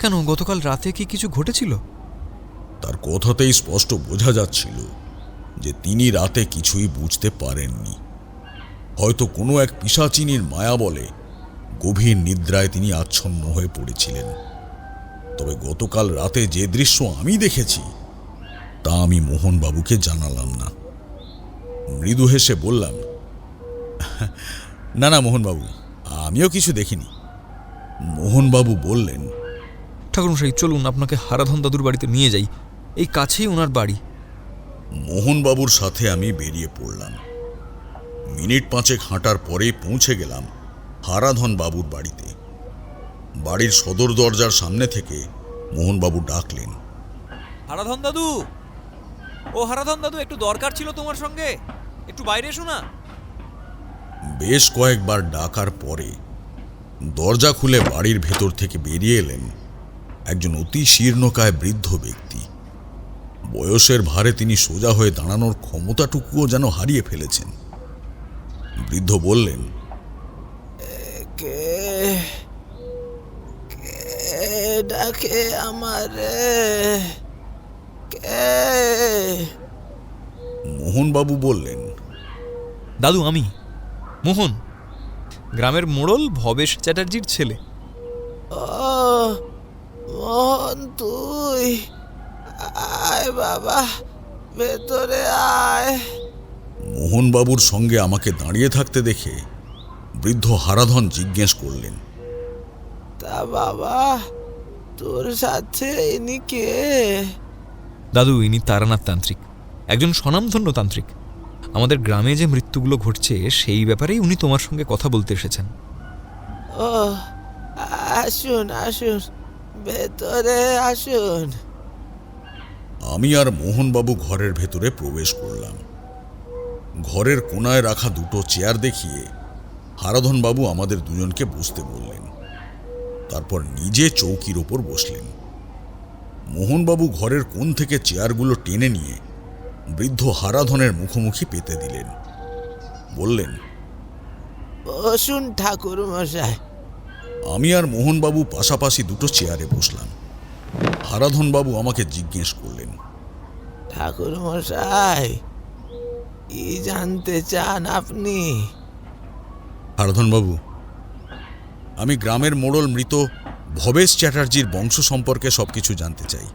কেন, গতকাল রাতে কি কিছু ঘটেছিল? তার কথাতেই স্পষ্ট বোঝা যাচ্ছিল যে তিনি রাতে কিছুই বুঝতে পারেননি। হয়তো কোনো এক পিশাচিনীর মায়া বলে গভীর নিদ্রায় তিনি আচ্ছন্ন হয়ে পড়েছিলেন। তবে গতকাল রাতে যে দৃশ্য আমি দেখেছি তা আমি মোহনবাবুকে জানালাম না। মৃদু হেসে বললাম, না না মোহনবাবু, আমিও কিছু দেখিনি। মোহনবাবু বললেন, ঠাকুরমশাই চলুন আপনাকে হারাধন দাদুর বাড়িতে নিয়ে যাই, এই কাছেই ওনার বাড়ি। মোহনবাবুর সাথে আমি বেরিয়ে পড়লাম। মিনিট 5 হাঁটার পরেই পৌঁছে গেলাম হারাধন বাবুর বাড়িতে। বাড়ির সদর দরজার সামনে থেকে মোহনবাবু ডাকলেন, হারাধন দাদু, ও হারাধন দাদু, একটু দরকার ছিল তোমার সঙ্গে, একটু বাইরে এসো না। বেশ কয়েকবার ডাকার পরে দরজা খুলে বাড়ির ভেতর থেকে বেরিয়ে এলেন একজন অতি শীর্ণকায় বৃদ্ধ ব্যক্তি। বয়সের ভারে তিনি সোজা হয়ে দাঁড়ানোর ক্ষমতাটুকুও যেন হারিয়ে ফেলেছেন। বৃদ্ধ বললেন, কে কে ডাকে আমারে? কে? মোহনবাবু বললেন, দাদু, আমি মোহন, গ্রামের মোড়ল ভবেশ চ্যাটার্জির ছেলে। ও মোহন, তুই আয় বাবা, ভেতরে আয়। মোহনবাবুর সঙ্গে আমাকে দাঁড়িয়ে থাকতে দেখে বৃদ্ধ হারাধন জিজ্ঞেস করলেন, তা বাবা, তোর সাথে ইনি কে? দাদু, ইনি তারানাথ তান্ত্রিক, একজন স্বনামধন্য তান্ত্রিক। আমাদের গ্রামে যে মৃত্যুগুলো ঘটছে সেই ব্যাপারেই উনি তোমার সঙ্গে কথা বলতে এসেছেন। ও, আসুন আসুন, ভেতরে আসুন। আমি আর মোহনবাবু ঘরের ভেতরে প্রবেশ করলাম। ঘরের কোনায় রাখা দুটো চেয়ার দেখিয়ে হারাধনবাবু আমাদের দুজনকে বসতে বললেন। তারপর নিজে চৌকির ওপর বসলেন। মোহনবাবু ঘরের কোণ থেকে চেয়ারগুলো টেনে নিয়ে বৃদ্ধ হারাধনের মুখোমুখি পেতে দিলেন। বললেন, বসুন ঠাকুর মশাই। আমি আর মোহনবাবু পাশাপাশি দুটো চেয়ারে বসলাম। হারাধনবাবু আমাকে জিজ্ঞেস করলেন, ঠাকুর মশাই, কি জানতে চান আপনি? হারাধনবাবু, আমি গ্রামের মোড়ল মৃত ভবেশ চ্যাটার্জির বংশ সম্পর্কে সবকিছু জানতে চাই।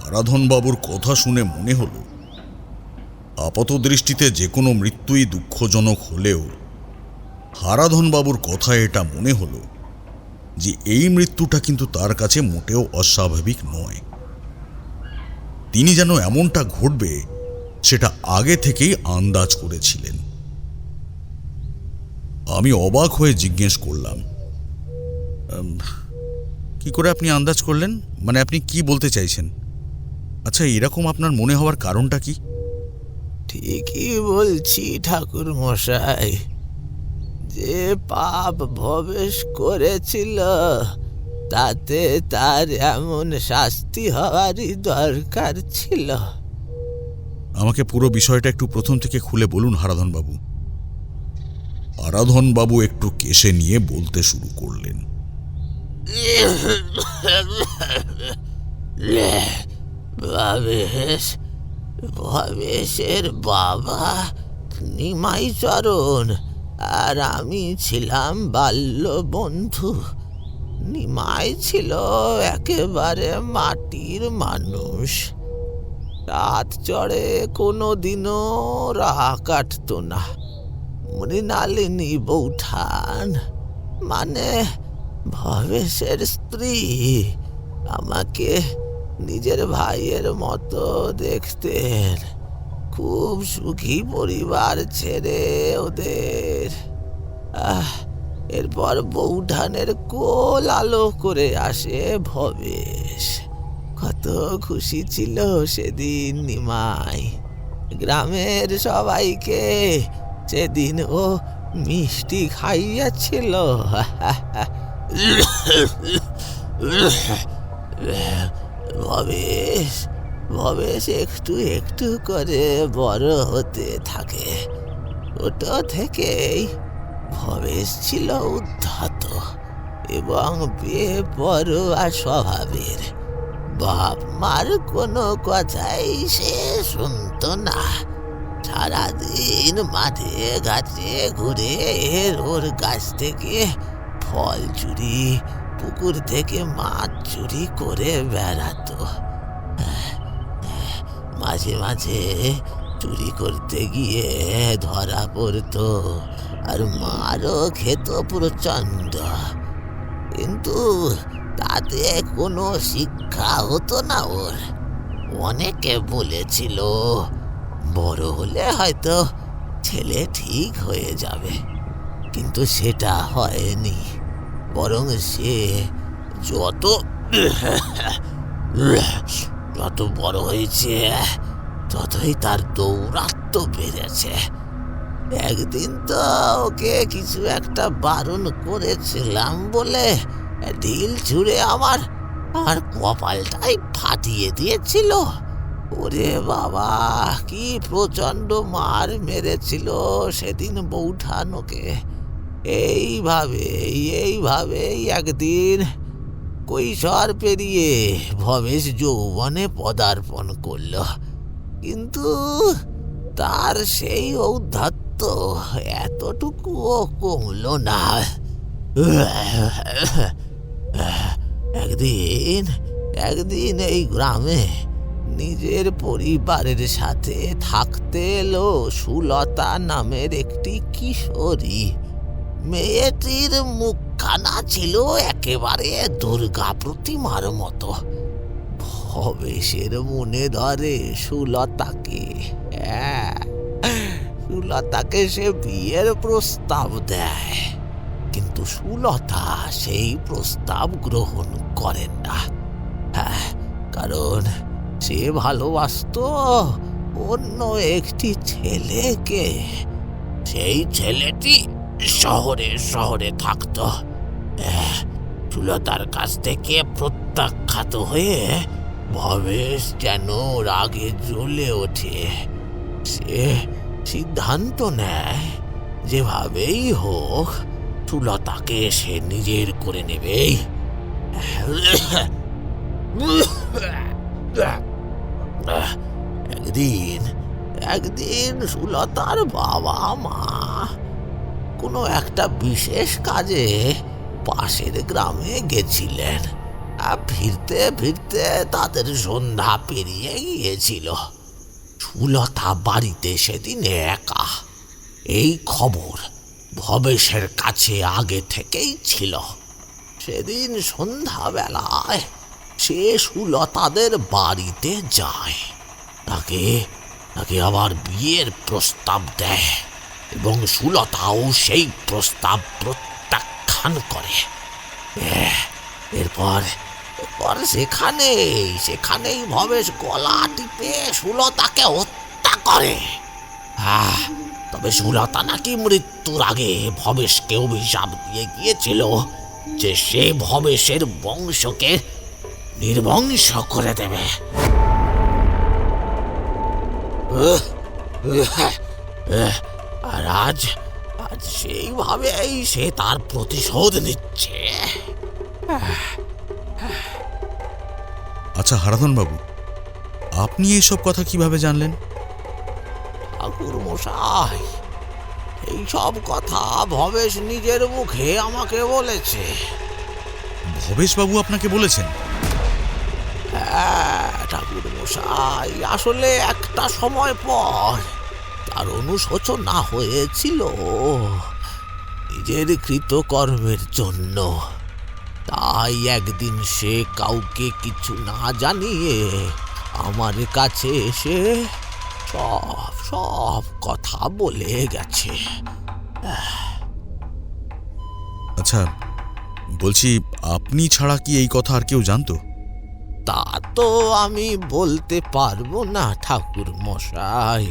হারাধনবাবুর কথা শুনে মনে হলো আপাত দৃষ্টিতে যে কোনো মৃত্যুই দুঃখজনক হলেও হারাধনবাবুর কথায় এটা মনে হলো যে এই মৃত্যুটা কিন্তু তার কাছে মোটেও অস্বাভাবিক নয়। তিনি যেন এমনটা ঘটবে সেটা আগে থেকেই আন্দাজ করেছিলেন। আমি অবাক হয়ে জিজ্ঞেস করলাম, কি করে আপনি আন্দাজ করলেন? মানে আপনি কি বলতে চাইছেন? আচ্ছা, এরকম আপনার মনে হওয়ার কারণটা কি? ঠিকই বলছি ঠাকুর মশাই, যে পাপ ভবেশ করেছিল তাতে তার এমন শাস্তি হওয়ারই দরকার ছিল। আমাকে পুরো বিষয়টা একটু প্রথম থেকে খুলে বলুন হারাধনবাবু। হারাধনবাবু একটু কেশে নিয়ে বলতে শুরু করলেন, ভবেশের বাবা নিমাইচরণ আর আমি ছিলাম বাল্য বন্ধু। নিমাই ছিল একেবারে মাটির মানুষ। রাত চড়ে কোনো দিনও রাহ কাটত না। মৃণালিনী বৌঠান, মানে ভবেশের স্ত্রী, আমাকে নিজের ভাইয়ের মতো দেখতেন। খুব সুখী পরিবার ছেড়ে ওদের এরপর বৌঠানের কোল আলো করে আসে ভবেশ। কত খুশি ছিল সেদিন নিমাই। গ্রামের সবাইকে সেদিন ও মিষ্টি খাইয়াছিল। ভবেশ ভবেশ একটু একটু করে বড় হতে থাকে। ছোট থেকেই ভবেশ ছিল উদ্ধত এবং বেপরোয়া স্বভাবের। বাপ মার কোনো কথাই সে শুনতো না। সারাদিন মাঠে ঘাটে ঘুরে ওর গাছ থেকে ফল চুরি, পুকুর থেকে মাছ চুরি করে বেড়াতো। মাঝে মাঝে চুরি করতে গিয়ে ধরা পড়তো আর মারও খেত প্রচণ্ড, কিন্তু তাতে কোনো শিক্ষা হতো না ওর। অনেকে বলেছিল বড় হলে হয়তো ছেলে ঠিক হয়ে যাবে, কিন্তু সেটা হয়নি। বরং সে যত যত বড় হয়েছে ততই তার দৌরাত্ম বেড়েছে। একদিন তো ওকে কিছু একটা বারণ করেছিলাম বলে ঢিল ছুঁড়ে আমার কপালটাই ফাটিয়ে দিয়েছিল। ওরে বাবা, কি প্রচণ্ড মার মেরেছিল সেদিন বৌঠানোকে। এইভাবেই একদিন কৈশোর পেরিয়ে ভবেশ যৌবনে পদার্পণ করল, কিন্তু তার সেই ঔদ্ধত্য এতটুকুও কমল না। একদিন এই গ্রামে নিজের পরিবারের সাথে থাকতে এলো সুলতা নামের একটি কিশোরী। মেয়েটির মুখখানা ছিল একেবারে দুর্গা প্রতিমার মতো। ভবেশের মনে ধরে সুলতাকে। সুলতাকে সে বিয়ের প্রস্তাব দেয়, কিন্তু সুলতা সেই প্রস্তাব গ্রহণ করেন না। কারণ সে ভালোবাসতো অন্য একটি ছেলেকে। সেই ছেলেটি শহরে থাকতো। সুলতার কাছ থেকে প্রত্যাখ্যাত হয়ে ভবেশ যেন রাগে জ্বলে ওঠে। সে সিদ্ধান্ত নেয় যেভাবেই হোক সুলতাকে সে নিজের করে নেবেই। একদিন সুলতার বাবা মা কোনো একটা বিশেষ কাজে পাশের গ্রামে গেছিলেন। ফিরতে ফিরতে তাদের সন্ধ্যা পেরিয়ে গিয়েছিল। সুলতা বাড়িতে সেদিন একা। এই খবর ভবেশের কাছে আগে থেকেই ছিল। সেদিন সন্ধ্যাবেলায় সে সুলতাদের বাড়িতে যায়। তাকে আবার বিয়ের প্রস্তাব দেয় এবং সুলতাও সেই প্রস্তাব প্রত্যাখ্যান করে। এরপর সেখানেই ভবেশ গলা টিপে সুলতাকে হত্যা করে। তবে সুলতা নাকি মৃত্যুর আগে ভবেশকে অভিশাপ দিয়ে গিয়েছিল যে সে ভবেশের বংশকে নির্বংশ করে দেবে। আর আজ সেইভাবেই সে তার প্রতিশোধ নিচ্ছে। আচ্ছা হারাধন বাবু, আপনি এইসব কথা কিভাবে জানলেন? ঠাকুর মশাই, এইসব কথা ভবেশ নিজের মুখে আমাকে বলেছে। ভবেশ বাবু আপনাকে বলেছেন? ঠাকুর মশাই, আসলে একটা সময় পর তার অনুশোচনা হয়েছিল নিজের কৃতকর্মের জন্য। তাই একদিন সে কাউকে কিছু না জানিয়ে আমার কাছে এসে সব কথা বলে গেছে। আচ্ছা বলছি, আপনি ছাড়া কি এই কথা আর কেউ জানতো? তা তো আমি বলতে পারবো না ঠাকুর মশাই,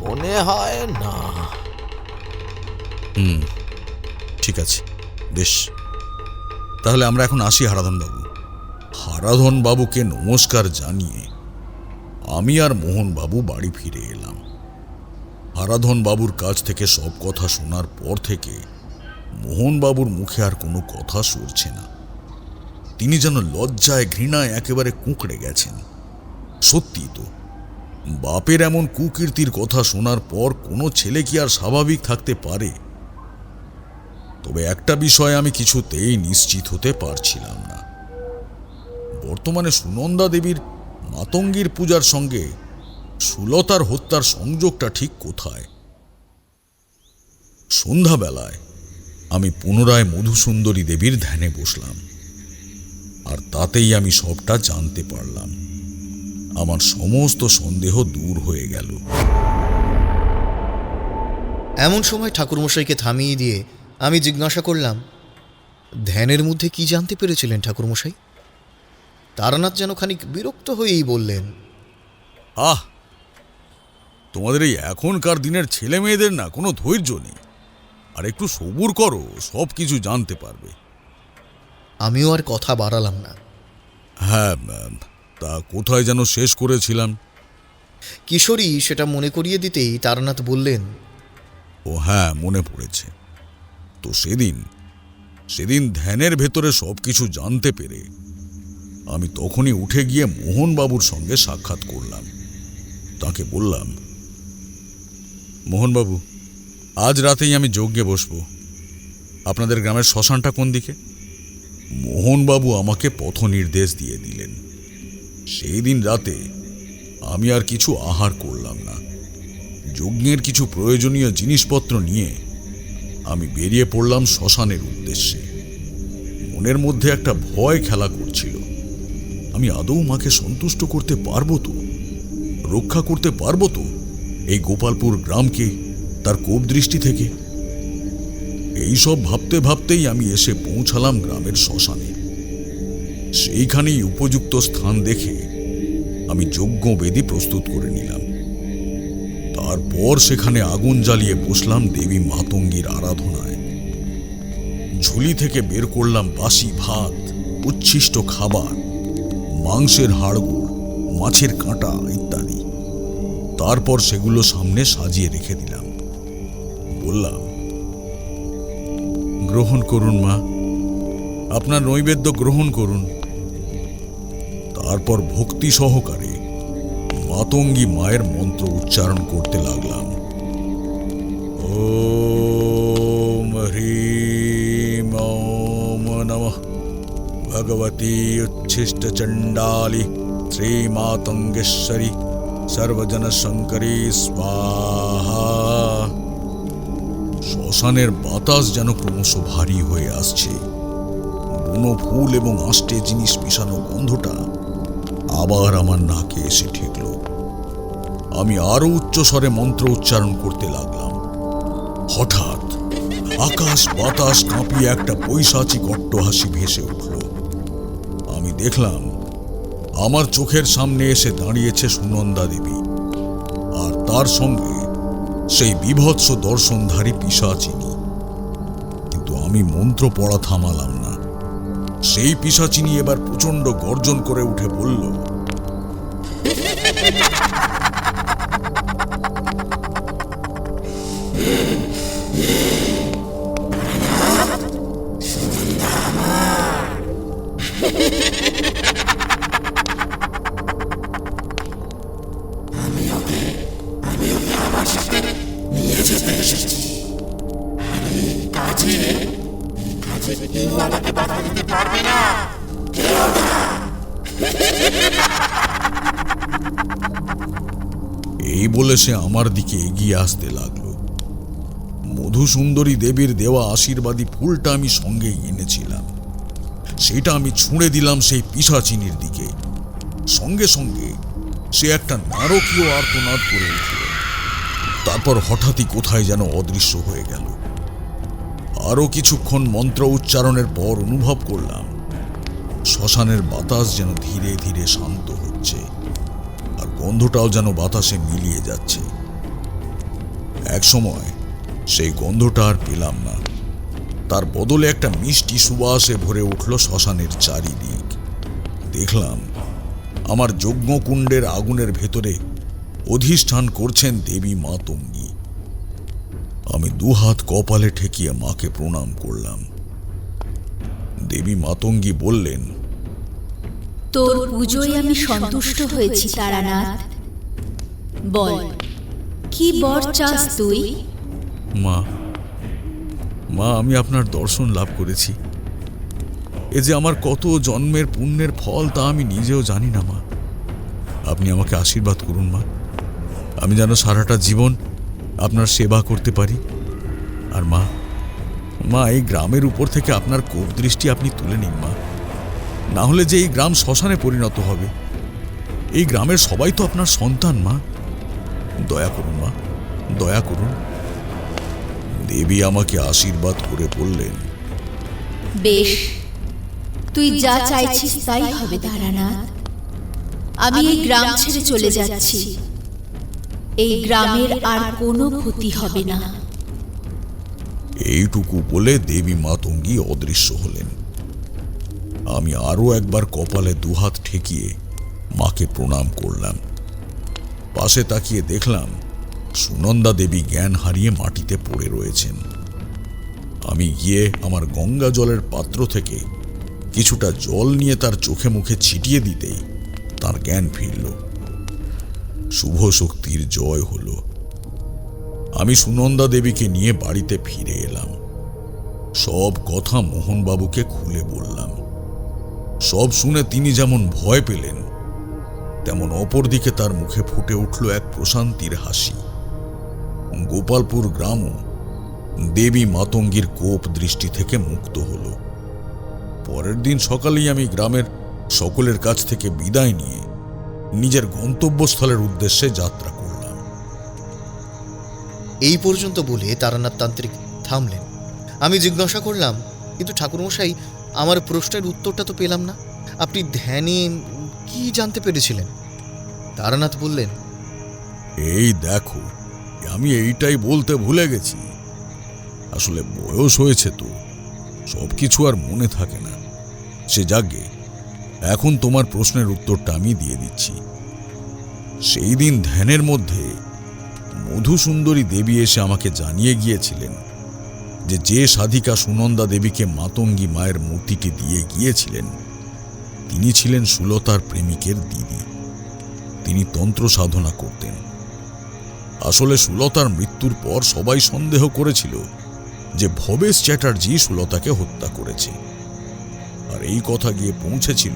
মনে হয় না। ঠিক আছে, বেশ, তাহলে আমরা এখন আসি হারাধন বাবু। হারাধন বাবুকে নমস্কার জানিয়ে আমি আর মোহনবাবু বাড়ি ফিরে এলাম। হারাধন বাবুর কাছ থেকে সব কথা শোনার পর থেকে মোহনবাবুর মুখে আর কোনো কথা সরছে না। তিনি যেন লজ্জায় ঘৃণায় একেবারে কুঁকড়ে গেছেন। সত্যি তো, বাপের এমন কুকীর্তির কথা শোনার পর কোনো ছেলে কি আর স্বাভাবিক থাকতে পারে? তবে একটা বিষয়ে আমি কিছুতেই নিশ্চিত হতে পারছিলাম না। বর্তমানে সুনন্দা দেবীর মাতঙ্গীর পূজার সঙ্গে সুলতার হত্যার সংযোগটা ঠিক কোথায়? সন্ধ্যাবেলায় আমি পুনরায় মধুসুন্দরী দেবীর ধ্যানে বসলাম, আর তাতেই আমি সবটা জানতে পারলাম। আমার সমস্ত সন্দেহ দূর হয়ে গেল। এমন সময় ঠাকুরমশাইকে থামিয়ে দিয়ে আমি জিজ্ঞাসা করলাম, ধ্যানের মধ্যে কি জানতে পেরেছিলেন ঠাকুরমশাই? তারানাথ যেন খানিক বিরক্ত হয়েই বললেন, আহ, তোমাদের এই এখনকার দিনের ছেলে মেয়েদের না কোনো ধৈর্য নেই। আর একটু সবুর করো, সব কিছু জানতে পারবে। আমিও আর কথা বাড়ালাম না। হ্যাঁ, তা কোথায় যেন শেষ করেছিলাম? কিশোরী সেটা মনে করিয়ে দিতেই তারানাথ বললেন, ও হ্যাঁ, মনে পড়েছে। তো সেদিন ধ্যানের ভেতরে সব কিছু জানতে পেরে আমি তখনই উঠে গিয়ে মোহনবাবুর সঙ্গে সাক্ষাৎ করলাম। তাকে বললাম, মোহনবাবু, আজ রাতেই আমি যজ্ঞে বসব। আপনাদের গ্রামের শ্মশানটা কোন দিকে? মোহনবাবু আমাকে পথ নির্দেশ দিয়ে দিলেন। সেই দিন রাতে আমি আর কিছু আহার করলাম না। যজ্ঞের কিছু প্রয়োজনীয় জিনিসপত্র নিয়ে আমি বেরিয়ে পড়লাম শ্মশানের উদ্দেশ্যে। মনের মধ্যে একটা ভয় খেলা করছিল। আমি আদৌ মাকে সন্তুষ্ট করতে পারবো তো? রক্ষা করতে পারবো তো এই গোপালপুর গ্রামকে তার কোপ দৃষ্টি থেকে? এইসব ভাবতে ভাবতেই আমি এসে পৌঁছালাম গ্রামের শ্মশানে। সেইখানেই উপযুক্ত স্থান দেখে আমি যজ্ঞবেদী প্রস্তুত করে নিলাম। তারপর সেখানে আগুন জ্বালিয়ে বসলাম দেবী মাতঙ্গীর আরাধনায়। ঝুলি থেকে বের করলাম বাসি ভাত, উচ্ছিষ্ট খাবার, মাংসের হাড়গোড়, মাছের কাঁটা ইত্যাদি। তারপর সেগুলো সামনে সাজিয়ে রেখে দিলাম। বললাম, গ্রহণ করুন মা, আপনার নৈবেদ্য গ্রহণ করুন। তারপর ভক্তি সহকারে মাতঙ্গী মায়ের মন্ত্র উচ্চারণ করতে লাগলাম। ওম হ্রিম ওম নমঃ ভগবতী উচ্ছিষ্ট চণ্ডালি শ্রী মাতঙ্গেশ্বরী সর্বজন শঙ্করী স্বাহা। শ্মশানের বাতাস যেন ক্রমশ ভারী হয়ে আসছে। বুনো ফুল এবং আষ্টে জিনিস মিশানো গন্ধটা আবার আমার নাকে এসে ঠেকল। আমি আরো উচ্চস্বরে মন্ত্র উচ্চারণ করতে লাগলাম। হঠাৎ আকাশ বাতাস কাঁপিয়ে একটা পৈশাচিক অট্টহাসি ভেসে উঠল। আমি দেখলাম আমার চোখের সামনে এসে দাঁড়িয়েছে সুনন্দা দেবী, আর তার সঙ্গে সেই বীভৎস দর্শনধারী পিশাচিনী। কিন্তু আমি মন্ত্র পড়া থামালাম না। সেই পিশাচিনী এবার প্রচন্ড গর্জন করে উঠে বলল, এই বলে সে আমার দিকে এগিয়ে আসতে লাগলো। মধুসুন্দরী দেবীর দেওয়া আশীর্বাদী ফুলটা আমি সঙ্গেই এনেছিলাম। সেটা আমি ছুঁড়ে দিলাম সেই পিশাচিনীর দিকে। সঙ্গে সঙ্গে সে একটা নারকীয় আর্তনাদ করে উঠল। তারপর হঠাৎই কোথায় যেন অদৃশ্য হয়ে গেল। আরো কিছুক্ষণ মন্ত্র উচ্চারণের পর অনুভব করলাম শ্মশানের বাতাস যেন ধীরে ধীরে শান্ত হচ্ছে, আর গন্ধটাও যেন বাতাসে মিলিয়ে যাচ্ছে। এক সময় সেই গন্ধটা আর পেলাম না। তার বদলে একটা মিষ্টি সুবাসে ভরে উঠল শ্মশানের চারিদিক। দেখলাম আমার যজ্ঞকুণ্ডের আগুনের ভেতরে অধিষ্ঠান করছেন দেবী মাতঙ্গী। আমি দুহাত কপালে ঠেকিয়ে মাকে প্রণাম করলাম। দেবী মাতঙ্গী বললেন, তোর পুজোয় আমি সন্তুষ্ট হয়েছি তারানাথ। বল, কি বর চাস তুই? মা মা আমি আপনার দর্শন লাভ করেছি। এ যে আমার কত জন্মের পুণ্যের ফল তা আমি নিজেও জানি না মা। আপনি আমাকে আশীর্বাদ করুন মা, আমি যেন সারাটা জীবন আপনার সেবা করতে পারি। আর মা মা এই গ্রামের উপর থেকে আপনার কোপ দৃষ্টি আপনি তুলে নিন মা, না হলে যে এই গ্রাম শ্মশানে পরিণত হবে। এই গ্রামের সবাই তো আপনার সন্তান মা, দয়া করুন মা, দয়া করুন। দেবী আমাকে আশীর্বাদ করে বললেন, বেশ, তুই যা চাইছিস তাই হবে তারানাথ। আমি এই গ্রাম ছেড়ে চলে যাচ্ছি। এই গ্রামের আর কোনো ক্ষতি হবে না। এইটুকু বলে দেবী মাতঙ্গী অদৃশ্য হলেন। আমি আরো একবার কপালে দুহাত ঠেকিয়ে মাকে প্রণাম করলাম। পাশে তাকিয়ে দেখলাম সুনন্দা দেবী জ্ঞান হারিয়ে মাটিতে পড়ে রয়েছেন। আমি গিয়ে আমার গঙ্গা জলের পাত্র থেকে কিছুটা জল নিয়ে তার চোখে মুখে ছিটিয়ে দিতেই তার জ্ঞান ফিরল। শুভ শক্তির জয় হলো। আমি সুনন্দা দেবীকে নিয়ে বাড়িতে ফিরে এলাম। সব কথা মোহনবাবুকে খুলে বললাম। সব শুনে তিনি যেমন ভয় পেলেন, তেমন অপরদিকে তার মুখে ফুটে উঠল এক প্রশান্তির হাসি। গোপালপুর গ্রামও দেবী মাতঙ্গীর কোপ দৃষ্টি থেকে মুক্ত হল। পরের দিন সকালেই আমি গ্রামের সকলের কাছ থেকে বিদায় নিয়ে নিজের গন্তব্যস্থলের উদ্দেশ্যে যাত্রা করলাম। এই পর্যন্ত বলে তারানাথ তান্ত্রিক থামলেন। আমি জিজ্ঞাসা করলাম, কিন্তু ঠাকুরমশাই, আমার প্রশ্নের উত্তরটা তো পেলাম না। আপনি ধ্যানে কি জানতে পেরেছিলেন? তারানাথ বললেন, এই দেখো, আমি এইটাই বলতে ভুলে গেছি। আসলে বয়স হয়েছে তো, সবকিছু আর মনে থাকে না। সে যাগে, এখন তোমার প্রশ্নের উত্তরটা আমি দিয়ে দিচ্ছি। সেই দিন ধ্যানের মধ্যে মধুসুন্দরী দেবী এসে আমাকে জানিয়ে গিয়েছিলেন যে সাধিকা সুনন্দা দেবীকে মাতঙ্গী মায়ের মূর্তিটি দিয়ে গিয়েছিলেন তিনি ছিলেন সুলতার প্রেমিকের দিদি। তিনি তন্ত্র সাধনা করতেন। আসলে সুলতার মৃত্যুর পর সবাই সন্দেহ করেছিল যে ভবেশ চ্যাটার্জি সুলতাকে হত্যা করেছে। আর এই কথা গিয়ে পৌঁছেছিল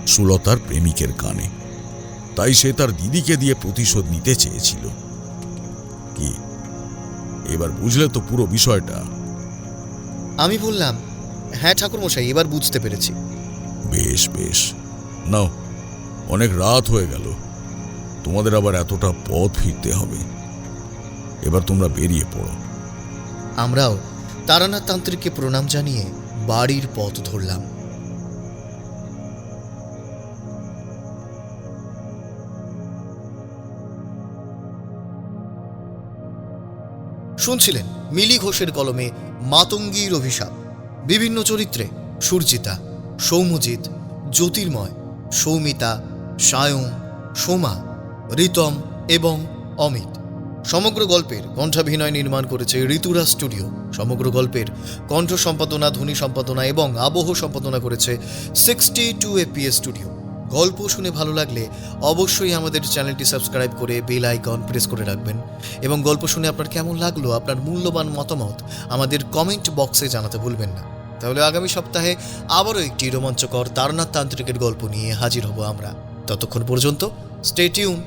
সুলতার প্রেমিকের কানে। তাই সে তার দিদিকে দিয়ে প্রতিশোধ নিতে চেয়েছিল। কি এবার বুঝলে তো পুরো বিষয়টা? আমি বললাম, হ্যাঁ ঠাকুরমশাই, এবার বুঝতে পেরেছি। বেশ বেশ, নাও, অনেক রাত হয়ে গেল, তোমাদের আবার এতটা পথ ফিরতে হবে। এবার তোমরা বেরিয়ে পড়ো। আমরাও তারানাথ তান্ত্রিককে প্রণাম জানিয়ে বাড়ির পথ ধরলাম। শুনছিলেন মিলি ঘোষের কলমে মাতঙ্গীর অভিশাপ। বিভিন্ন চরিত্রে সুরজিতা, সৌম্যজিৎ, জ্যোতির্ময়, সৌমিতা, সায়ং, সোমা, রিতম এবং অমিত। সমগ্র গল্পের কণ্ঠাভিনয় নির্মাণ করেছে ঋতুরা স্টুডিও। সমগ্র গল্পের কণ্ঠ সম্পাদনা, ধ্বনি সম্পাদনা এবং আবহ সম্পাদনা করেছে 62 APS স্টুডিও। গল্প শুনে ভালো লাগলে অবশ্যই আমাদের চ্যানেলটি সাবস্ক্রাইব করে বেল আইকন প্রেস করে রাখবেন। এবং গল্প শুনে আপনার কেমন লাগলো, আপনার মূল্যবান মতামত আমাদের কমেন্ট বক্সে জানাতে ভুলবেন না। তাহলে আগামী সপ্তাহে আবারও একটি রোমাঞ্চকর তারানাথ তান্ত্রিকের গল্প নিয়ে হাজির হব আমরা। ততক্ষণ পর্যন্ত স্টে টিউনড।